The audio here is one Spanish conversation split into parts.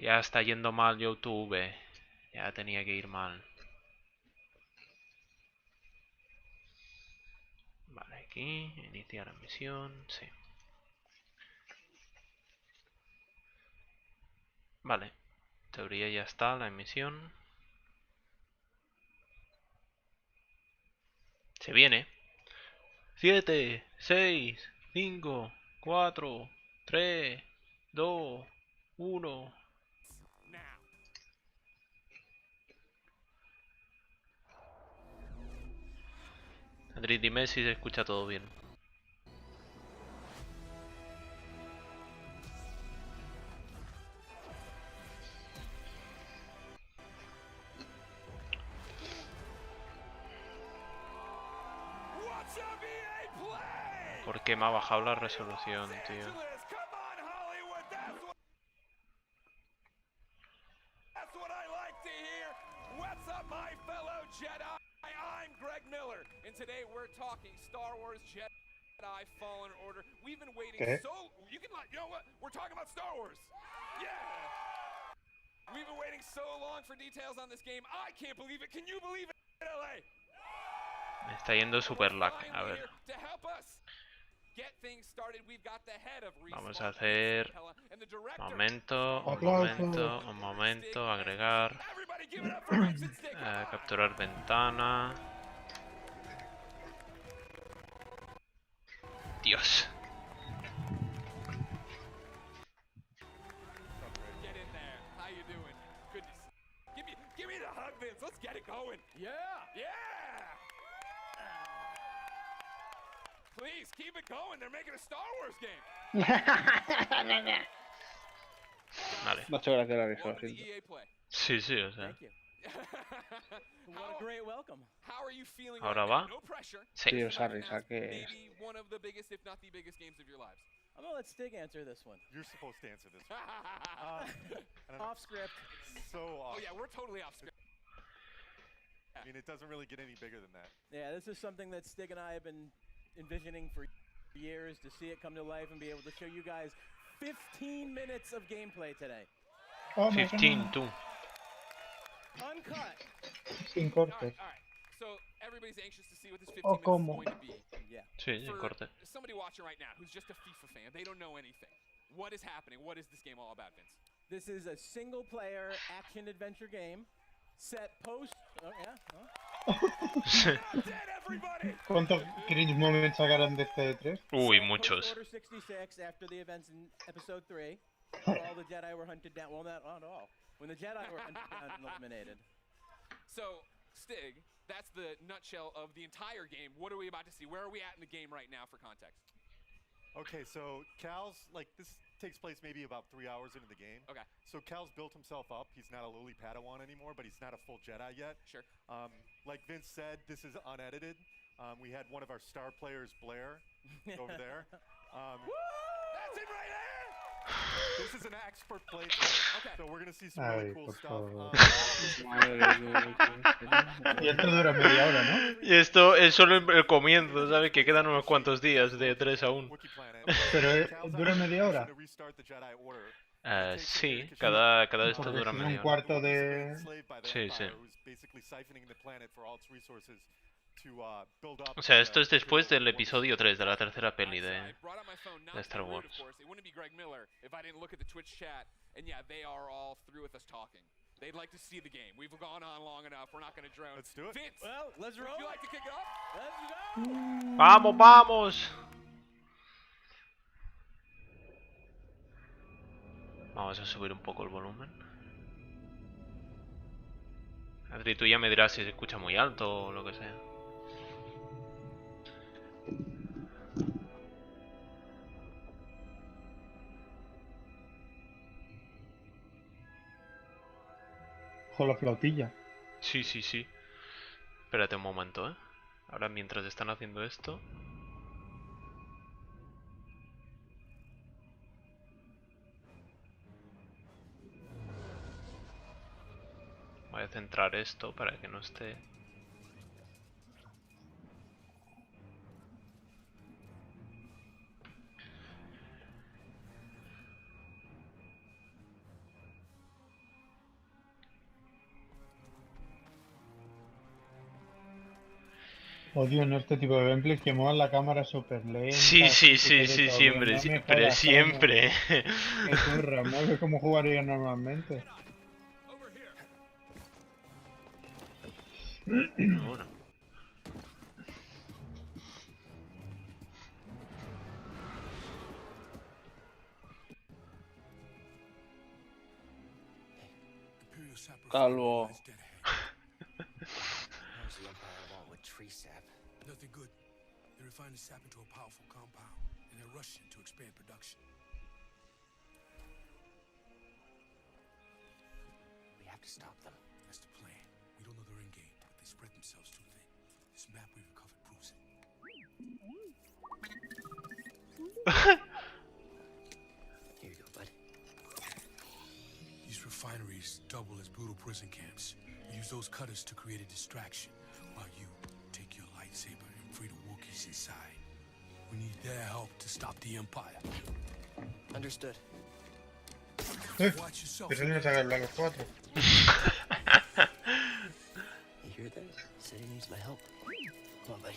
Ya está yendo mal YouTube. Ya tenía que ir mal. Vale, aquí. Iniciar la misión. Sí. Vale. En teoría ya está la emisión. Se viene. 7, 6, 5, 4, 3, 2, 1. Andrés, dime si se escucha todo bien. ¿Por qué me ha bajado la resolución, tío? I'm Greg Miller, and today we're talking Star Wars Jedi Fallen Order. We've been waiting so... You know what? We're talking about Star Wars. Yeah! We've been waiting so long for details on this game. I can't believe it. Can you believe it, LA? Me está yendo super lag. A ver. Vamos a hacer... Un momento, agregar. Capturar ventana. Dios. Give me the hug, Vince. Let's get it going. Yeah. Please keep it going. They're making a Star Wars game. Vale. Muchas gracias la risa, lo siento. Sí, o sea. Ahora va. Sí. Tío, esa risa que es. I'm gonna let Stig answer this one. You're supposed to answer this one. Off script. So off. Oh yeah, we're totally off script. I mean, it doesn't really get any bigger than that. Yeah, this is something that Stig and I have been envisioning for years, to see it come to life and be able to show you guys 15 minutes of gameplay today. Oh, 15, tú. Uncut. Sin corte. All right. So everybody's anxious to see what this 15 Oh, minutes ¿cómo? is going to be. Yeah. Sí, sin corte. Somebody watching right now who's just a FIFA fan, they don't know anything. What is happening? What is this game all about, Vince? This is a single-player action-adventure game set post. Oh yeah. Dead, everybody! ¿Cuántos cringe moments sacaron de este 3? Uy, Set muchos. post Order 66 after the events in Episode 3. All the Jedi were hunted down. Well, not all. When the Jedi were hunted down and eliminated. So, Stig, that's the nutshell of the entire game. What are we about to see? Where are we at in the game right now for context? Okay, so Cal's, like, this takes place maybe about 3 hours into the game. Okay. So Cal's built himself up. He's not a lowly Padawan anymore, but he's not a full Jedi yet. Sure. Like Vince said, this is unedited. We had one of our star players, Blair, over there. That's it right there! This is an expert playthrough. Okay. So we're going to see some really cool stuff. Y esto dura media hora, ¿no? Y esto es solo el comienzo, ¿sabes? Que quedan unos cuantos días de 3 aún. Pero dura media hora. Sí, cada de esto Porque dura si no, media un hora. cuarto de... Sí. O O sea, esto es después del episodio 3, de la tercera peli de Star Wars. They'd like to see the game. We've gone on long enough. We're not going to drone. Let's do it. Vince, Well, let's roll. would you like to kick it off? Let's go. ¡Vamos, vamos! Vamos a subir un poco el volumen. Adri, tú ya me dirás si se escucha muy alto o lo que sea. Con la flautilla. Sí. Espérate un momento, ¿eh? Ahora mientras están haciendo esto... Voy a centrar esto para que no esté... Odio en este tipo de gameplays que muevan la cámara súper lenta. Sí, sí, sí, todo sí, bien. siempre, No me pero jodas, coño. siempre. Qué turra, mueve como jugaría normalmente. Bueno. Calvo. Nothing good. They refine the sap into a powerful compound, and they're rushing to expand production. We have to stop them. That's the plan. We don't know their end game, but they spread themselves too thin. This map we've recovered proves it. Here you go, bud. These refineries double as brutal prison camps. We use those cutters to create a distraction, while you take your lightsaber and free the Wookiees inside. We need their help to stop the Empire. Understood. Watch yourself. Que suelen sacar los 4. You hear that? Said he needs my help. Come on, buddy.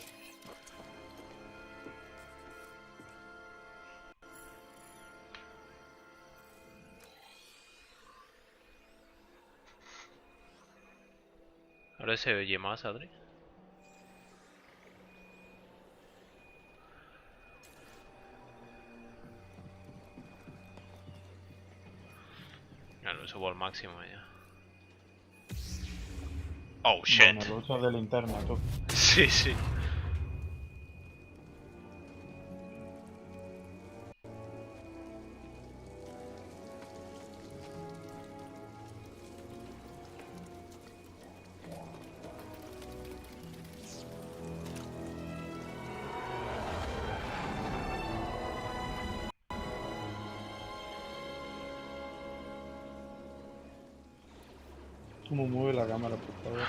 Ahora se oye más, Adri. Ya lo subo al máximo ya. Oh shit. Bueno, lo uso de linterna, tú. Sí, sí. ¿Cómo mueve la cámara, por favor?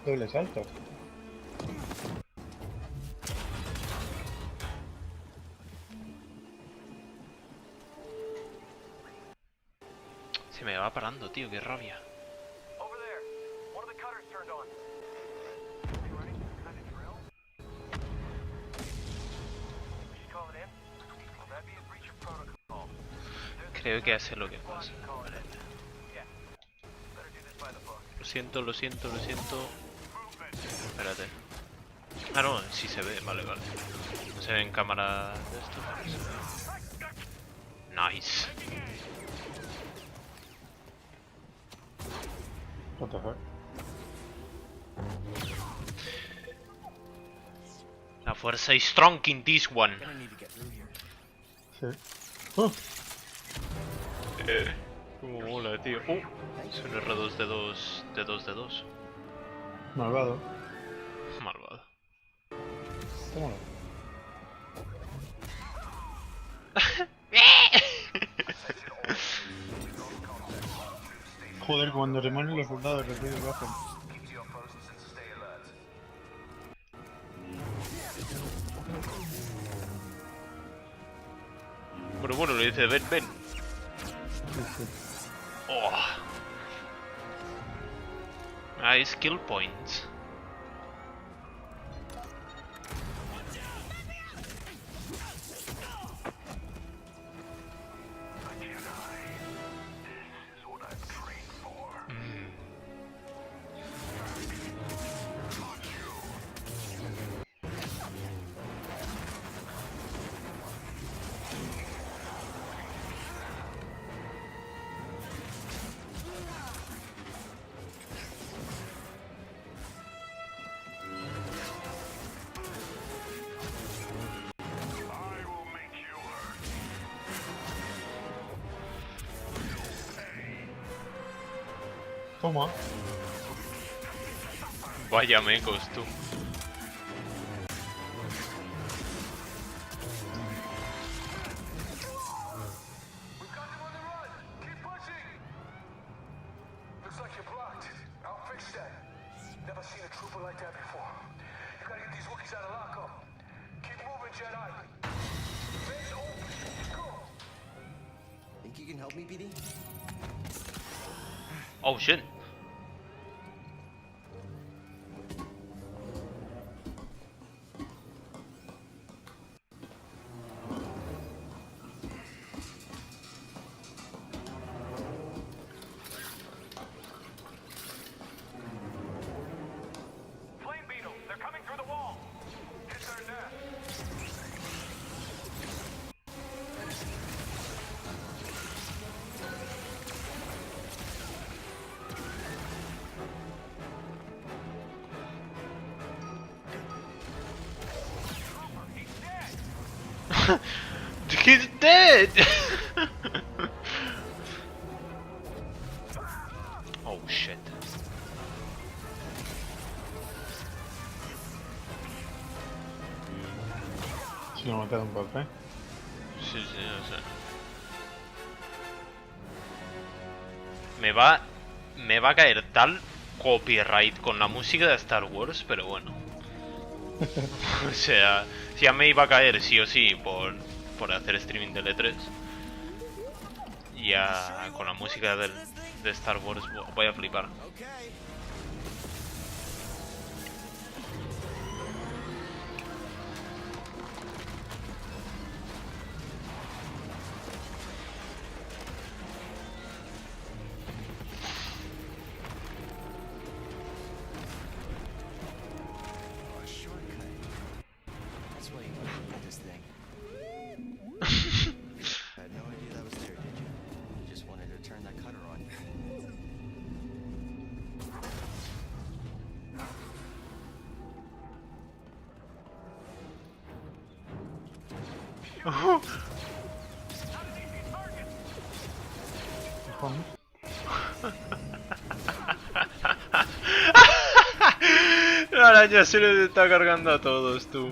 Doble salto. Se me va parando, tío, qué rabia. Over there. One of the cutters turned on. You ready? Kind of drill? We should call it in? Well, that'd be a breach of protocol. Creo que hace lo que pasa. Call it in. Yeah. Better do this by the book. Lo siento, lo siento, lo siento. Espérate. Ah, no, sí se ve, vale, vale. No se ve en cámara de esto. Pero se ve. Nice. What the fuck? La fuerza is strong in this one. Gonna need to get through here. Sí. ¡Oh! Como mola, tío. Es un R2D2 de 2D2. Malvado. Malvado. Tómalo. Joder, cuando se mueren los soldados, los vídeos lo hacen. Bueno, le dice, ven, ven. Sí, sí. Oh. Hay skill points. Toma. Vaya mecos, tú. Think you you can help me, BD? Oh shit. Flame beetles, they're coming through the wall. Hit their nest. He's dead! Oh shit. Si no me queda un papel. Sí, sí, no sé. Me va a caer tal copyright con la música de Star Wars, pero bueno. O sea, si ya me iba a caer sí o sí por hacer streaming de L3. Ya con la música de Star Wars voy a flipar. Okay. A shortcut. That's why you did this thing. Had no idea that was there, did you? You just wanted to turn that cutter on. Cojones. La araña se les está cargando a todos, tú.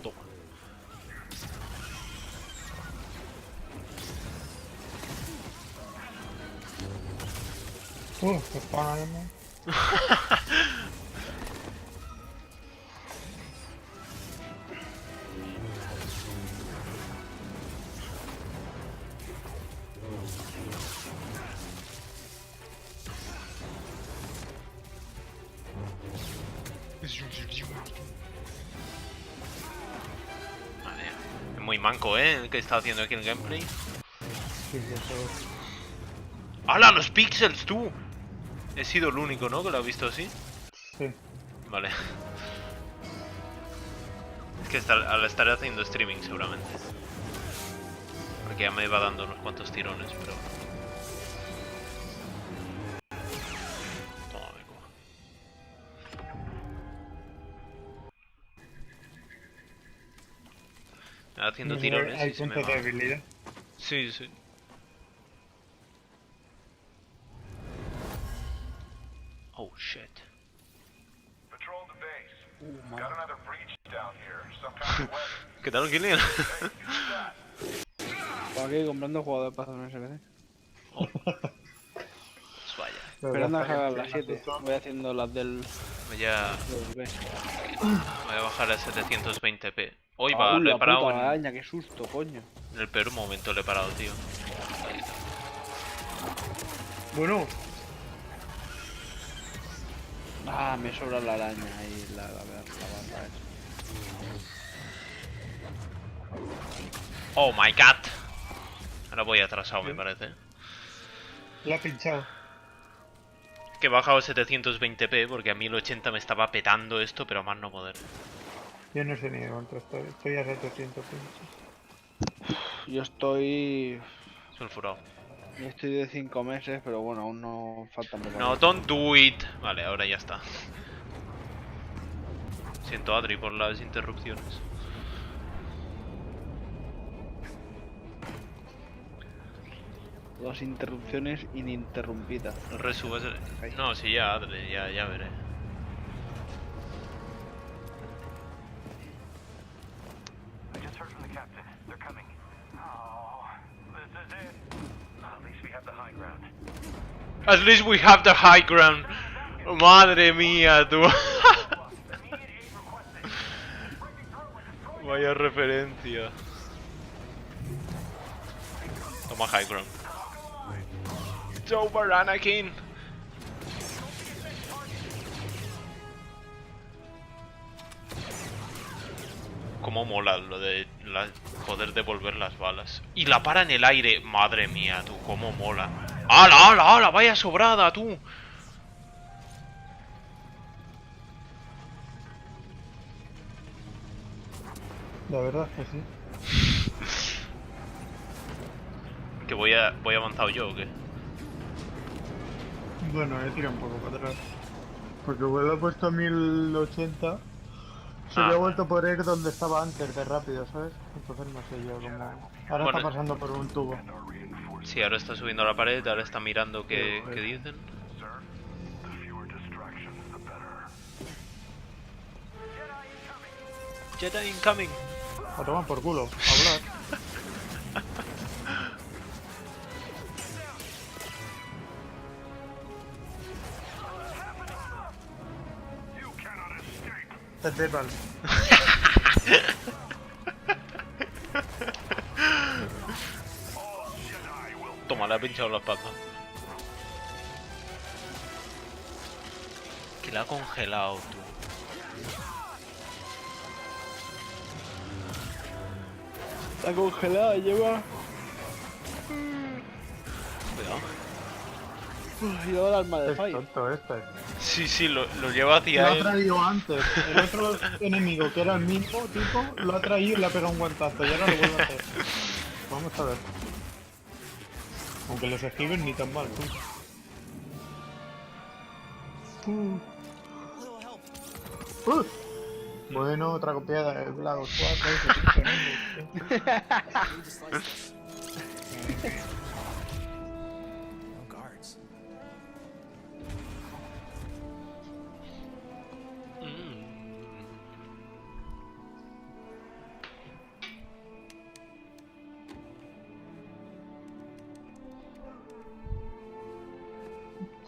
Toma. Se spawna de nuevo. Vale. Es muy manco, el que está haciendo aquí el gameplay. Sí, eso. ¡Hala, los pixels, tú! He sido el único, ¿no? Que lo ha visto así. Sí. Vale. Es que al estar haciendo streaming seguramente. Porque ya me iba dando unos cuantos tirones, pero... Toma, vengo. Haciendo tirones Hay y se me puntos de va. habilidad. Sí, sí. Oh shit. Patrol the base. Got another breach down here. Some kind of weapon. ¿Qué tal, Killian? Por aquí comprando jugadores para hacer un SBC. Pues vaya. Esperando a sacar las 7. Voy haciendo las del Voy a B. bajar a 720p. Hoy Ah, va, lo la he parado puta en araña, qué susto, coño. el peor momento, lo he parado, tío. Bueno, Ah, me sobra la araña ahí, la barra esa. Oh my god. Ahora voy atrasado, me parece. la ha pinchado. Que he bajado a 720p porque a 1080 me estaba petando esto, pero a más no poder. Yo no sé ni de cuánto estoy. Estoy a 700 pinches. Yo estoy Sulfurado. de 5 meses, pero bueno, aún no faltan No, don't do it. Vale, ahora ya está. Siento, Adri, por las interrupciones. Dos interrupciones ininterrumpidas. Resubas el... No, sí, ya, Adri, ya veré. I just heard from the captain. They're coming. Oh, this is it. At least we have the high ground. At least we have the high ground. Madre mía, tú. Immediate Vaya referencia. Toma high ground. It's over, Anakin. Cómo mola lo de poder devolver las balas. Y la para en el aire. Madre mía, tú, cómo mola. ¡Hala, hala, hala! ¡Vaya sobrada, tú! La verdad es que sí. ¿Que voy avanzado yo o qué? Bueno, he tirado un poco para atrás. Porque lo he puesto a 1080. Se había vuelto por ir donde estaba antes de rápido, ¿sabes? Entonces no sé yo cómo... Ahora Bueno, está pasando por un tubo. Sí, ahora está subiendo a la pared, ahora está mirando qué dicen. Jedi incoming. A tomar por culo, a hablar. Te pepan. Toma, le ha pinchado la espalda. Que la ha congelado, tú. Está congelada, lleva. Cuidado. Lleva el arma de Es fire. tonto este. Sí, lo lleva Lo hacia ha él. traído antes. El otro enemigo, que era el mismo tipo, lo ha traído y le ha pegado un guantazo. Y ahora lo vuelve a hacer. Vamos a ver. Aunque los esquiven ni tan mal, tú. Bueno, otra copiada del Black Ops 4. No guards.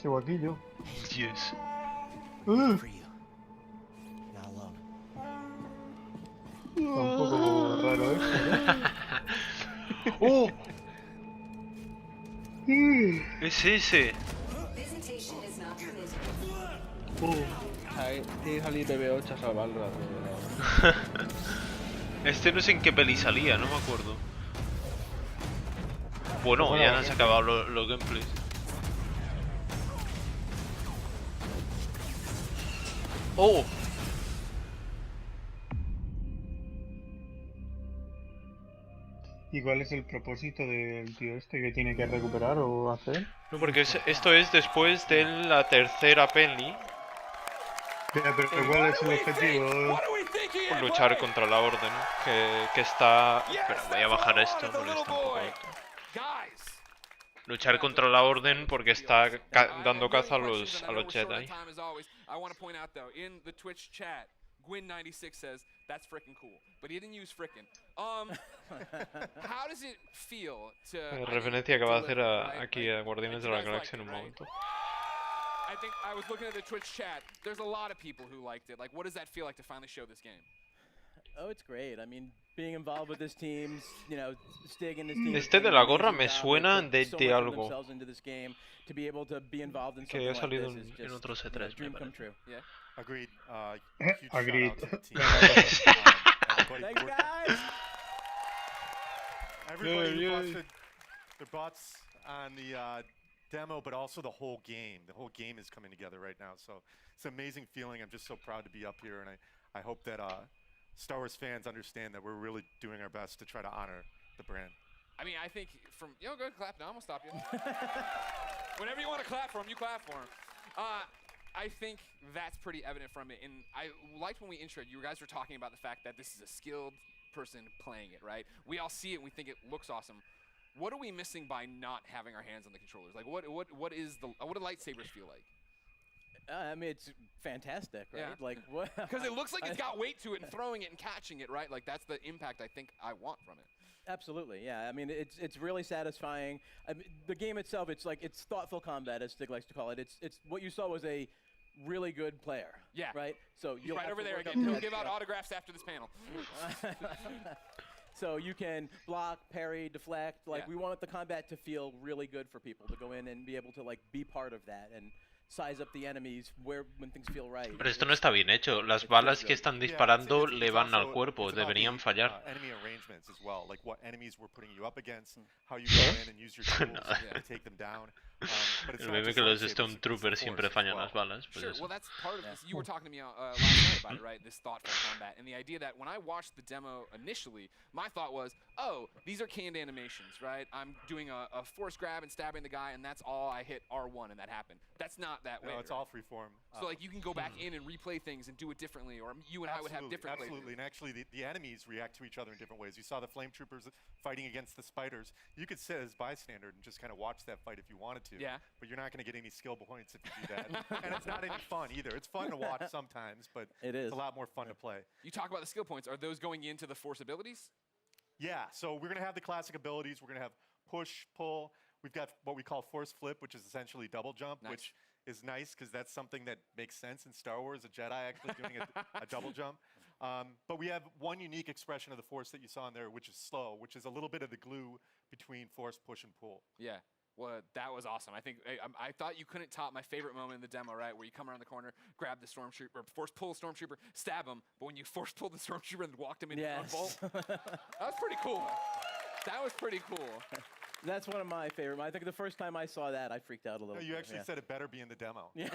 Sigo aquí yo. Yes. For you. Not alone. Está un poco raro esto, ¡Oh! Es ese. Ahí tiene que salir BB8 a salvarlo. Este no sé en qué peli salía, no me acuerdo. Bueno, ya han acabado los gameplays. ¡Oh! ¿Y cuál es el propósito del tío este que tiene que recuperar o hacer? No, porque esto es después de la tercera peli. Pero ¿cuál es el objetivo? What do we think he is? Luchar contra la orden. Que está... Espera, voy a bajar esto porque está un poco alto. Guys. Luchar contra la orden porque está dando caza a los Jedi. I want to point out though, in the Twitch chat, Gwyn96 says that's freaking cool, but he didn't use frickin'. How does it feel to? Referencia que va a hacer aquí a Guardianes de la Galaxia en un momento. I think I was looking at the Twitch chat. There's a lot of people who liked it. Like, what does that feel like to finally show this game? Oh, it's great. I mean, being involved with this team, you know, Stig and his team. Este de la gorra me suena de algo. Que ha salido en otro C3, me parece. Yeah. Agreed. Huge Agreed. shout out to the team. Thanks, guys. Everybody who watched their butts on the demo, but also the whole game. The whole game is coming together right now. So it's an amazing feeling. I'm just so proud to be up here, and I hope that Star Wars fans understand that we're really doing our best to try to honor the brand. I mean, I think from go ahead, clap now. I'm gonna stop you. Whenever you want to clap for him, you clap for him. I think that's pretty evident from it, and I liked when we introed. You guys were talking about the fact that this is a skilled person playing it, right? We all see it, and we think it looks awesome. What are we missing by not having our hands on the controllers? Like, what do lightsabers feel like? I mean, it's fantastic, right? Yeah. Like what? Because it looks like it's got weight to it, and throwing it and catching it, right? Like that's the impact I think I want from it. Absolutely, yeah. I mean, it's really satisfying. I mean, the game itself, it's thoughtful combat, as Stig likes to call it. It's what you saw was a really good player. Yeah. Right. So He's you'll right have over to there work up again. to He'll that give out stuff. autographs after this panel. So you can block, parry, deflect. Like Yeah. we want the combat to feel really good for people to go in and be able to like be part of that and size up the enemies when things feel right. Pero esto no está bien hecho. Las balas que están disparando le van al cuerpo. Deberían fallar. Enemy arrangements as well, like what enemies we're putting you up against, how you go in and use your tools to take them down. But it's El not meme just que los lightsabers, it's Stormtroopers the siempre Force as fallan well. las balas. Pues Sure, eso. well, that's part of this. You were talking to me last night about it, right? This thoughtful combat. And the idea that when I watched the demo initially, my thought was, oh, these are canned animations, right? I'm doing a force grab and stabbing the guy, and that's all I hit R1 and that happened. That's not that way. No, it's right? all freeform. So, like, you can go back in and replay things and do it differently, or you and I would have different Absolutely, and actually the enemies react to each other in different ways. You saw the flame troopers fighting against the spiders. You could sit as bystander and just kind of watch that fight if you wanted to. Yeah. But you're not going to get any skill points if you do that. And it's not any fun either. It's fun to watch sometimes, but it's a lot more fun to play. You talk about the skill points. Are those going into the force abilities? Yeah, so we're going to have the classic abilities. We're going to have push, pull. We've got what we call force flip, which is essentially double jump, which is nice because that's something that makes sense in Star Wars, a Jedi actually doing a double jump. But we have one unique expression of the force that you saw in there, which is slow, which is a little bit of the glue between force, push, and pull. Yeah. Well, that was awesome. I think I thought you couldn't top my favorite moment in the demo, right? Where you come around the corner, grab the stormtrooper, force pull the stormtrooper, stab him. But when you force pulled the stormtrooper and walked him into one bolt, that was pretty cool. That was pretty cool. That's one of my favorite. I think the first time I saw that, I freaked out a little. No, you actually said it better be in the demo. Yeah.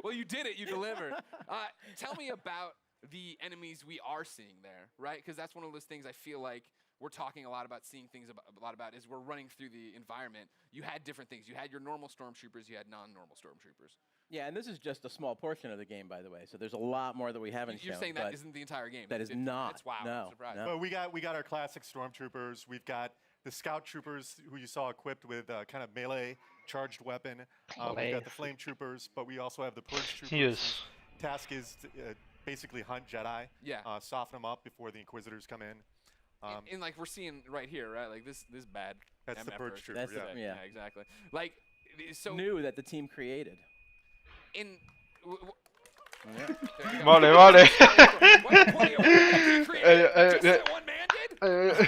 Well, you did it. You delivered. Tell me about the enemies we are seeing there, right? Because that's one of those things I feel like we're talking a lot about, seeing things a lot about, is we're running through the environment. You had different things. You had your normal stormtroopers. You had non-normal stormtroopers. Yeah, and this is just a small portion of the game, by the way. So there's a lot more that we haven't You're shown. saying that isn't the entire game. That is not. It's wow. No, I'm surprised. no. Well, we got our classic stormtroopers. We've got the scout troopers who you saw equipped with kind of melee charged weapon. We've got the flame troopers, but we also have the purge troopers. Yes. Task is to basically hunt Jedi. Yeah. Soften them up before the Inquisitors come in. And like we're seeing right here, right? Like this bad. That's the MF purge version. trooper. That's Yeah. yeah. Exactly. Like so New that the team created. in. Vale, vale. One man did.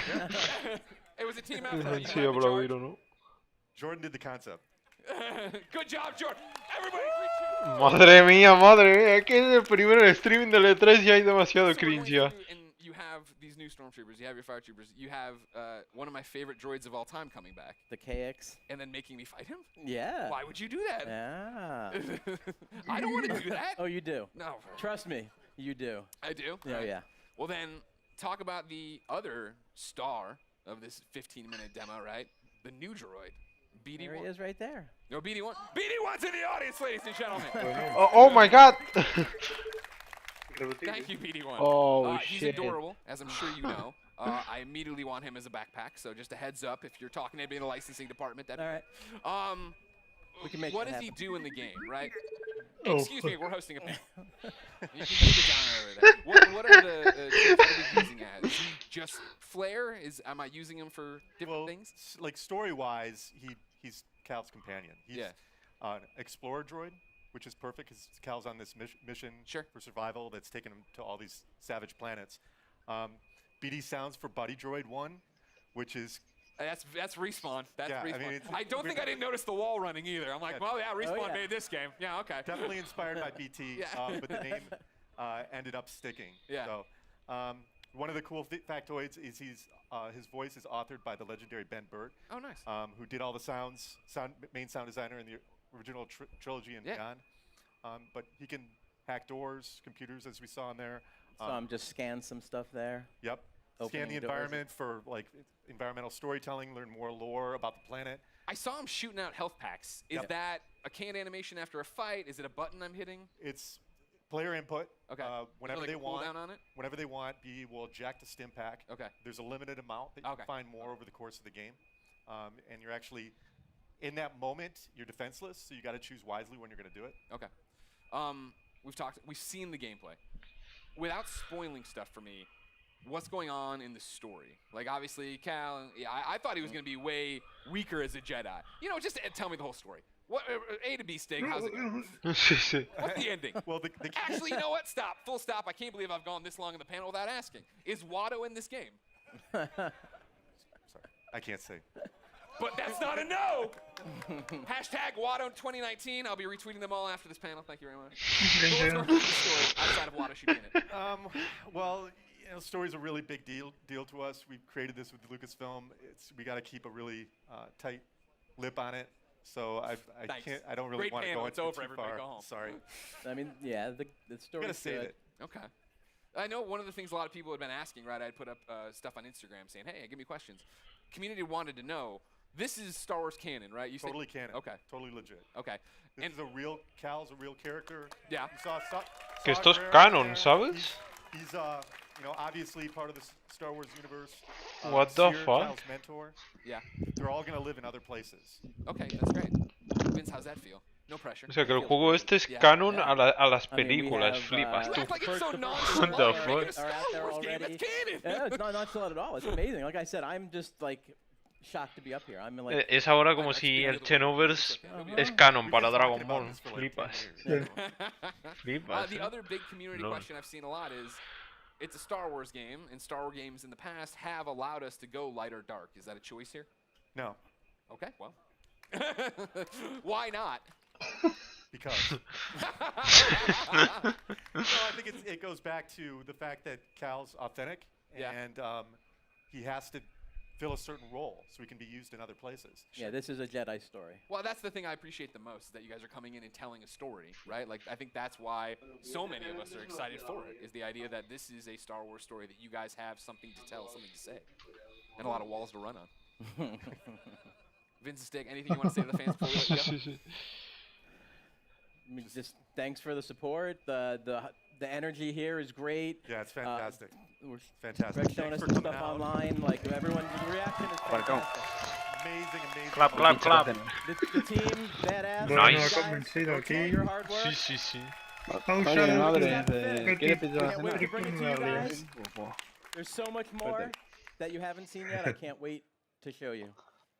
It was a team effort. Sí, aplaudir o no. Jordan did the concept. Good job, Jordan. Everybody, Madre mía, es que en el primer streaming del E3 ya hay demasiado cringe ya. And you have these new stormtroopers. You have your fire troopers. You have one of my favorite droids of all time coming back. The KX. And then making me fight him? Yeah. Why would you do that? Yeah. I don't want to do that. Oh, you do. No. Trust me, you do. I do? Yeah, Right. yeah. Well, then, talk about the other star of this 15-minute demo, right? The new droid, BD1. There he is right there. No, BD1. BD1's in the audience, ladies and gentlemen. Oh my god! Thank you, BD1. Oh, He's shit. adorable, as I'm sure you know. I immediately want him as a backpack, so just a heads up if you're talking to anybody in the licensing department. All right. We can make what that does he happen. do in the game, right? Oh. Excuse me, we're hosting a panel. You can keep it down over there. What are the tools that are we using as? Is he just flare? Am I using him for different things? Like story-wise, he's Cal's companion. He's an explorer droid, which is perfect because Cal's on this mission for survival that's taken him to all these savage planets. BD sounds for Buddy Droid 1, which is... That's Respawn. That's Respawn. I mean, I don't think I didn't notice the wall running either. I'm like, well, yeah, Respawn made this game. Yeah, okay. Definitely inspired by BT, but the name ended up sticking. Yeah. So, one of the cool factoids is his voice is authored by the legendary Ben Burt. Oh, nice. Who did all the main sound designer in the original trilogy and beyond. But he can hack doors, computers, as we saw in there. Just scan some stuff there. Yep. Scan the environment for like environmental storytelling, learn more lore about the planet. I saw him shooting out health packs. Is that a canned animation after a fight? Is it a button I'm hitting? It's player input. Okay. Whenever like they a want. cooldown on it? Whenever they want, BD will eject a stim pack. Okay. There's a limited amount that you can find more over the course of the game, and you're actually in that moment. You're defenseless, so you got to choose wisely when you're going to do it. Okay. We've seen the gameplay. Without spoiling stuff for me, what's going on in the story? Like, obviously, Cal, I thought he was going to be way weaker as a Jedi. You know, just tell me the whole story. What A to B steak? How's it going? Sí, sí. What's the ending? Well, the Actually, you know what? Stop. Full stop. I can't believe I've gone this long in the panel without asking. Is Watto in this game? Sorry, I can't say. But that's not a no. Hashtag Watto 2019. I'll be retweeting them all after this panel. Thank you very much. So what's going on with the story outside of Watto shooting it? Well, you know, story's a really big deal to us. We've created this with Lucasfilm. We got to keep a really tight lip on it. So I don't really want to go into it too far. Go home. Sorry. I mean, yeah, the story. Gotta save it. Okay. I know one of the things a lot of people had been asking, right? I'd put up stuff on Instagram saying, hey, give me questions. Community wanted to know, this is Star Wars canon, right? You Totally canon. Okay. Totally legit. Okay. This is a real, Cal's a real character. Yeah. You saw Que esto es canon, ¿sabes? He's you know, obviously part of the Star Wars universe. What the Seer, fuck? Cal's mentor. Yeah. They're all gonna live in other places. Okay, that's great. Vince, how's that feel? No pressure. O sea que el juego este es canon a las películas, flipas You tú. act like it's so What nonchalant. the You're making a fuck? Star Are out there Wars game. already. That's canon. Yeah, it's not nonchalant at all. It's amazing. Like I said, I'm just like shocked to be up here. I'm like. Es ahora como si el Xenoverse es canon para Dragon Ball. Flipas. Flipas. The other big community question I've seen a lot is, it's a Star Wars game, and Star Wars games in the past have allowed us to go light or dark. Is that a choice here? No. Okay, well. Why not? Because. No, I think it goes back to the fact that Cal's authentic, and he has to fill a certain role so he can be used in other places. Yeah, this is a Jedi story. Well, that's the thing I appreciate the most, is that you guys are coming in and telling a story, right? Like, I think that's why so many of us are excited for it, is the idea that this is a Star Wars story, that you guys have something to tell, something to say, and a lot of walls to run on. Vince and Stick, anything you want to say to the fans before we let you go? I mean, just thanks for the support. The energy here is great. Yeah, it's fantastic. We're Fantastic. Greg showing us Thanks some for stuff coming out. online. Like everyone's reaction is fantastic. Amazing. Clap, clap, clap. The team, badass. Bueno, Nice. ha convencido aquí. Your hard work. Sí, sí, sí. Pausa. ¿Quieres pedir la Can't wait to bring it to you cena? guys. There's so much more that you haven't seen yet. I can't wait to show you.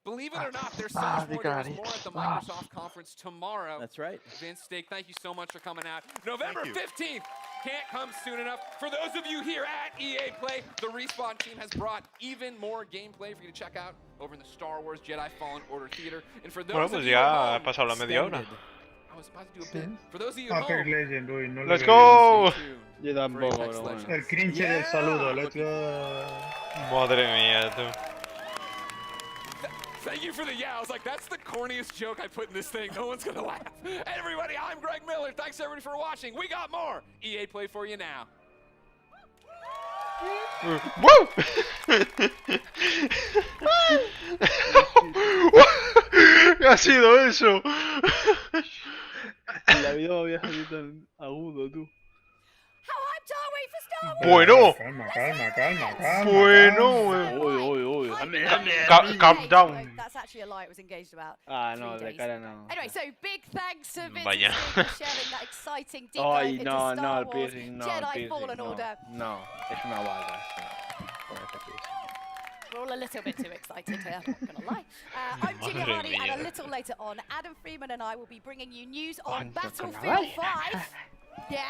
Believe it or not, there's so much more. There's more at the Microsoft conference tomorrow. That's right. Vince Steak, thank you so much for coming out. November 15th can't come soon enough. For those of you here at EA Play, the Respawn team has brought even more gameplay for you to check out over in the Star Wars Jedi Fallen Order Theater. And for those Bueno, of pues you ya at ha home, pasado la media hora. I was about to do a bit. For those of you at Apex home, Legends, uy, no Let's le go! stay tuned Yo for tampoco, Apex pero bueno. Legends. El cringe del saludo, let's go. Madre mía, tú. Thank you for the yeah. I was like, that's the corniest joke I put in this thing. No one's gonna laugh. Hey everybody, I'm Greg Miller. Thanks everybody for watching. We got more EA Play for you now. ¡Wow! ¿Qué ha sido eso? En la vida me había salido tan agudo, tú. Bueno. Calma, calma, calma, calma. Bueno. Uy. Calm down. That's actually a lie. It was engaged about. Ah, no, 3 de days cara ago. no. Anyway, so big thanks to Vince Vaya. for sharing that exciting deep Ay, dive into no, Star no, el Wars piercing, no, el Jedi piercing, Fallen no. Order. No, es una vaca. Con este piercing. We're all a little bit too excited here, I'm not gonna lie. I'm Julia Madre Hardy, and mía. a little later on, Adam Freeman and I will be bringing you news on Cuánto con la Battlefield valla. 5. Yeah.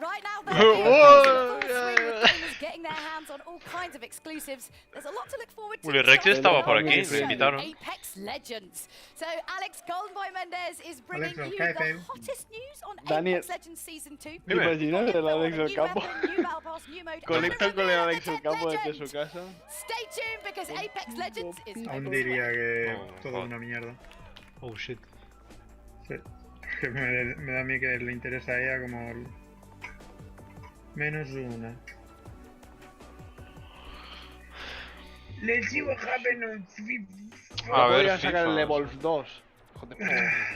Right now, Whoa. they're getting their hands on all kinds of exclusives. There's a lot to look forward to. Willy Rex estaba por aquí, Show, lo invitaron. Apex Legends. So Alex Goldenboy Mendez is bringing Alex, you okay, the hottest news on Daniel. Apex Legends Season 2. ¿Te imaginas el Alex del New campo? weapon, new battle pass, new mode, and Conecta a con el reveal of Alex the del 10th campo desde legend. su casa. Stay tuned because Apex Legends is Aún next. diría que Oh, todo God. una mierda. Oh shit. Sí. Que me da a mí que le interesa a ella como menos una. Let's see what happened on A ver, Podrían sacar el FIFA. Evolve 2. Joder.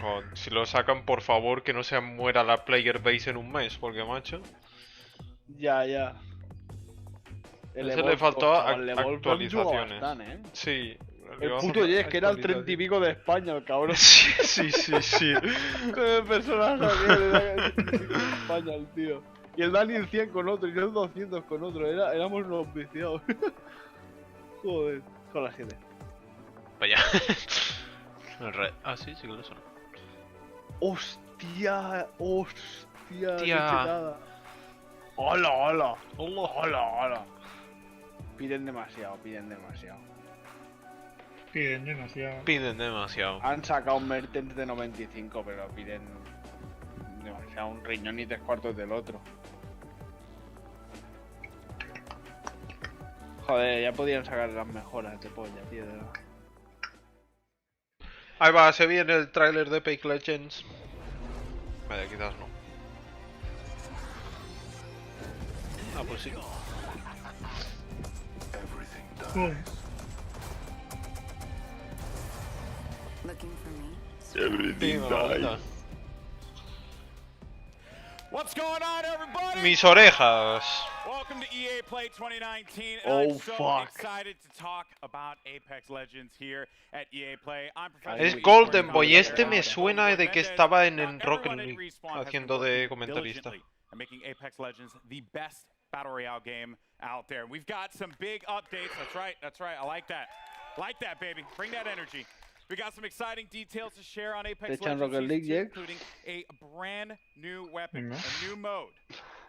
God, si lo sacan, por favor, que no se muera la player base en un mes, porque macho. Ya. Ese le Evolve faltó 2, chaval, el Evolve 2 jugó actualizaciones. bastante, ¿eh? Sí. El puto Yes, que era el 30 y pico de España, el cabrón. Sí. ¿Qué personas había de España, el tío? Y el Dani el 100 con otro, y los 200 con otro. Éramos unos viciados. Joder, con la gente. Vaya. Ah, sí, sí que lo son. ¡Hostia! ¡Hostia! Tía. ¡Qué chetada! ¡Hola, hola! ¡Hola, hola, hola! Piden demasiado, piden demasiado. Piden demasiado. Piden demasiado. Han sacado un Mertens de 95, pero piden demasiado. Un riñón y 3/4 del otro. Joder, ya podían sacar las mejoras de polla, tío. De verdad. Ahí va, se viene el tráiler de Apex Legends. Vaya, quizás no. Ah, pues sí. What's going on, everybody? Mis orejas. Welcome to EA Play 2019. And Oh, I'm so fuck. excited to talk about Apex Legends here at EA Play. I'm Es Golden Boy, este me suena de que estaba en Rocket League haciendo de comentarista. And making Apex Legends the best battle royale game out there. We've got some big updates. That's right. I like that. Like that, baby. Bring that energy. We got some exciting details to share on Apex Legends Rocket League, Season 2, yeah? including a brand new weapon, a new mode,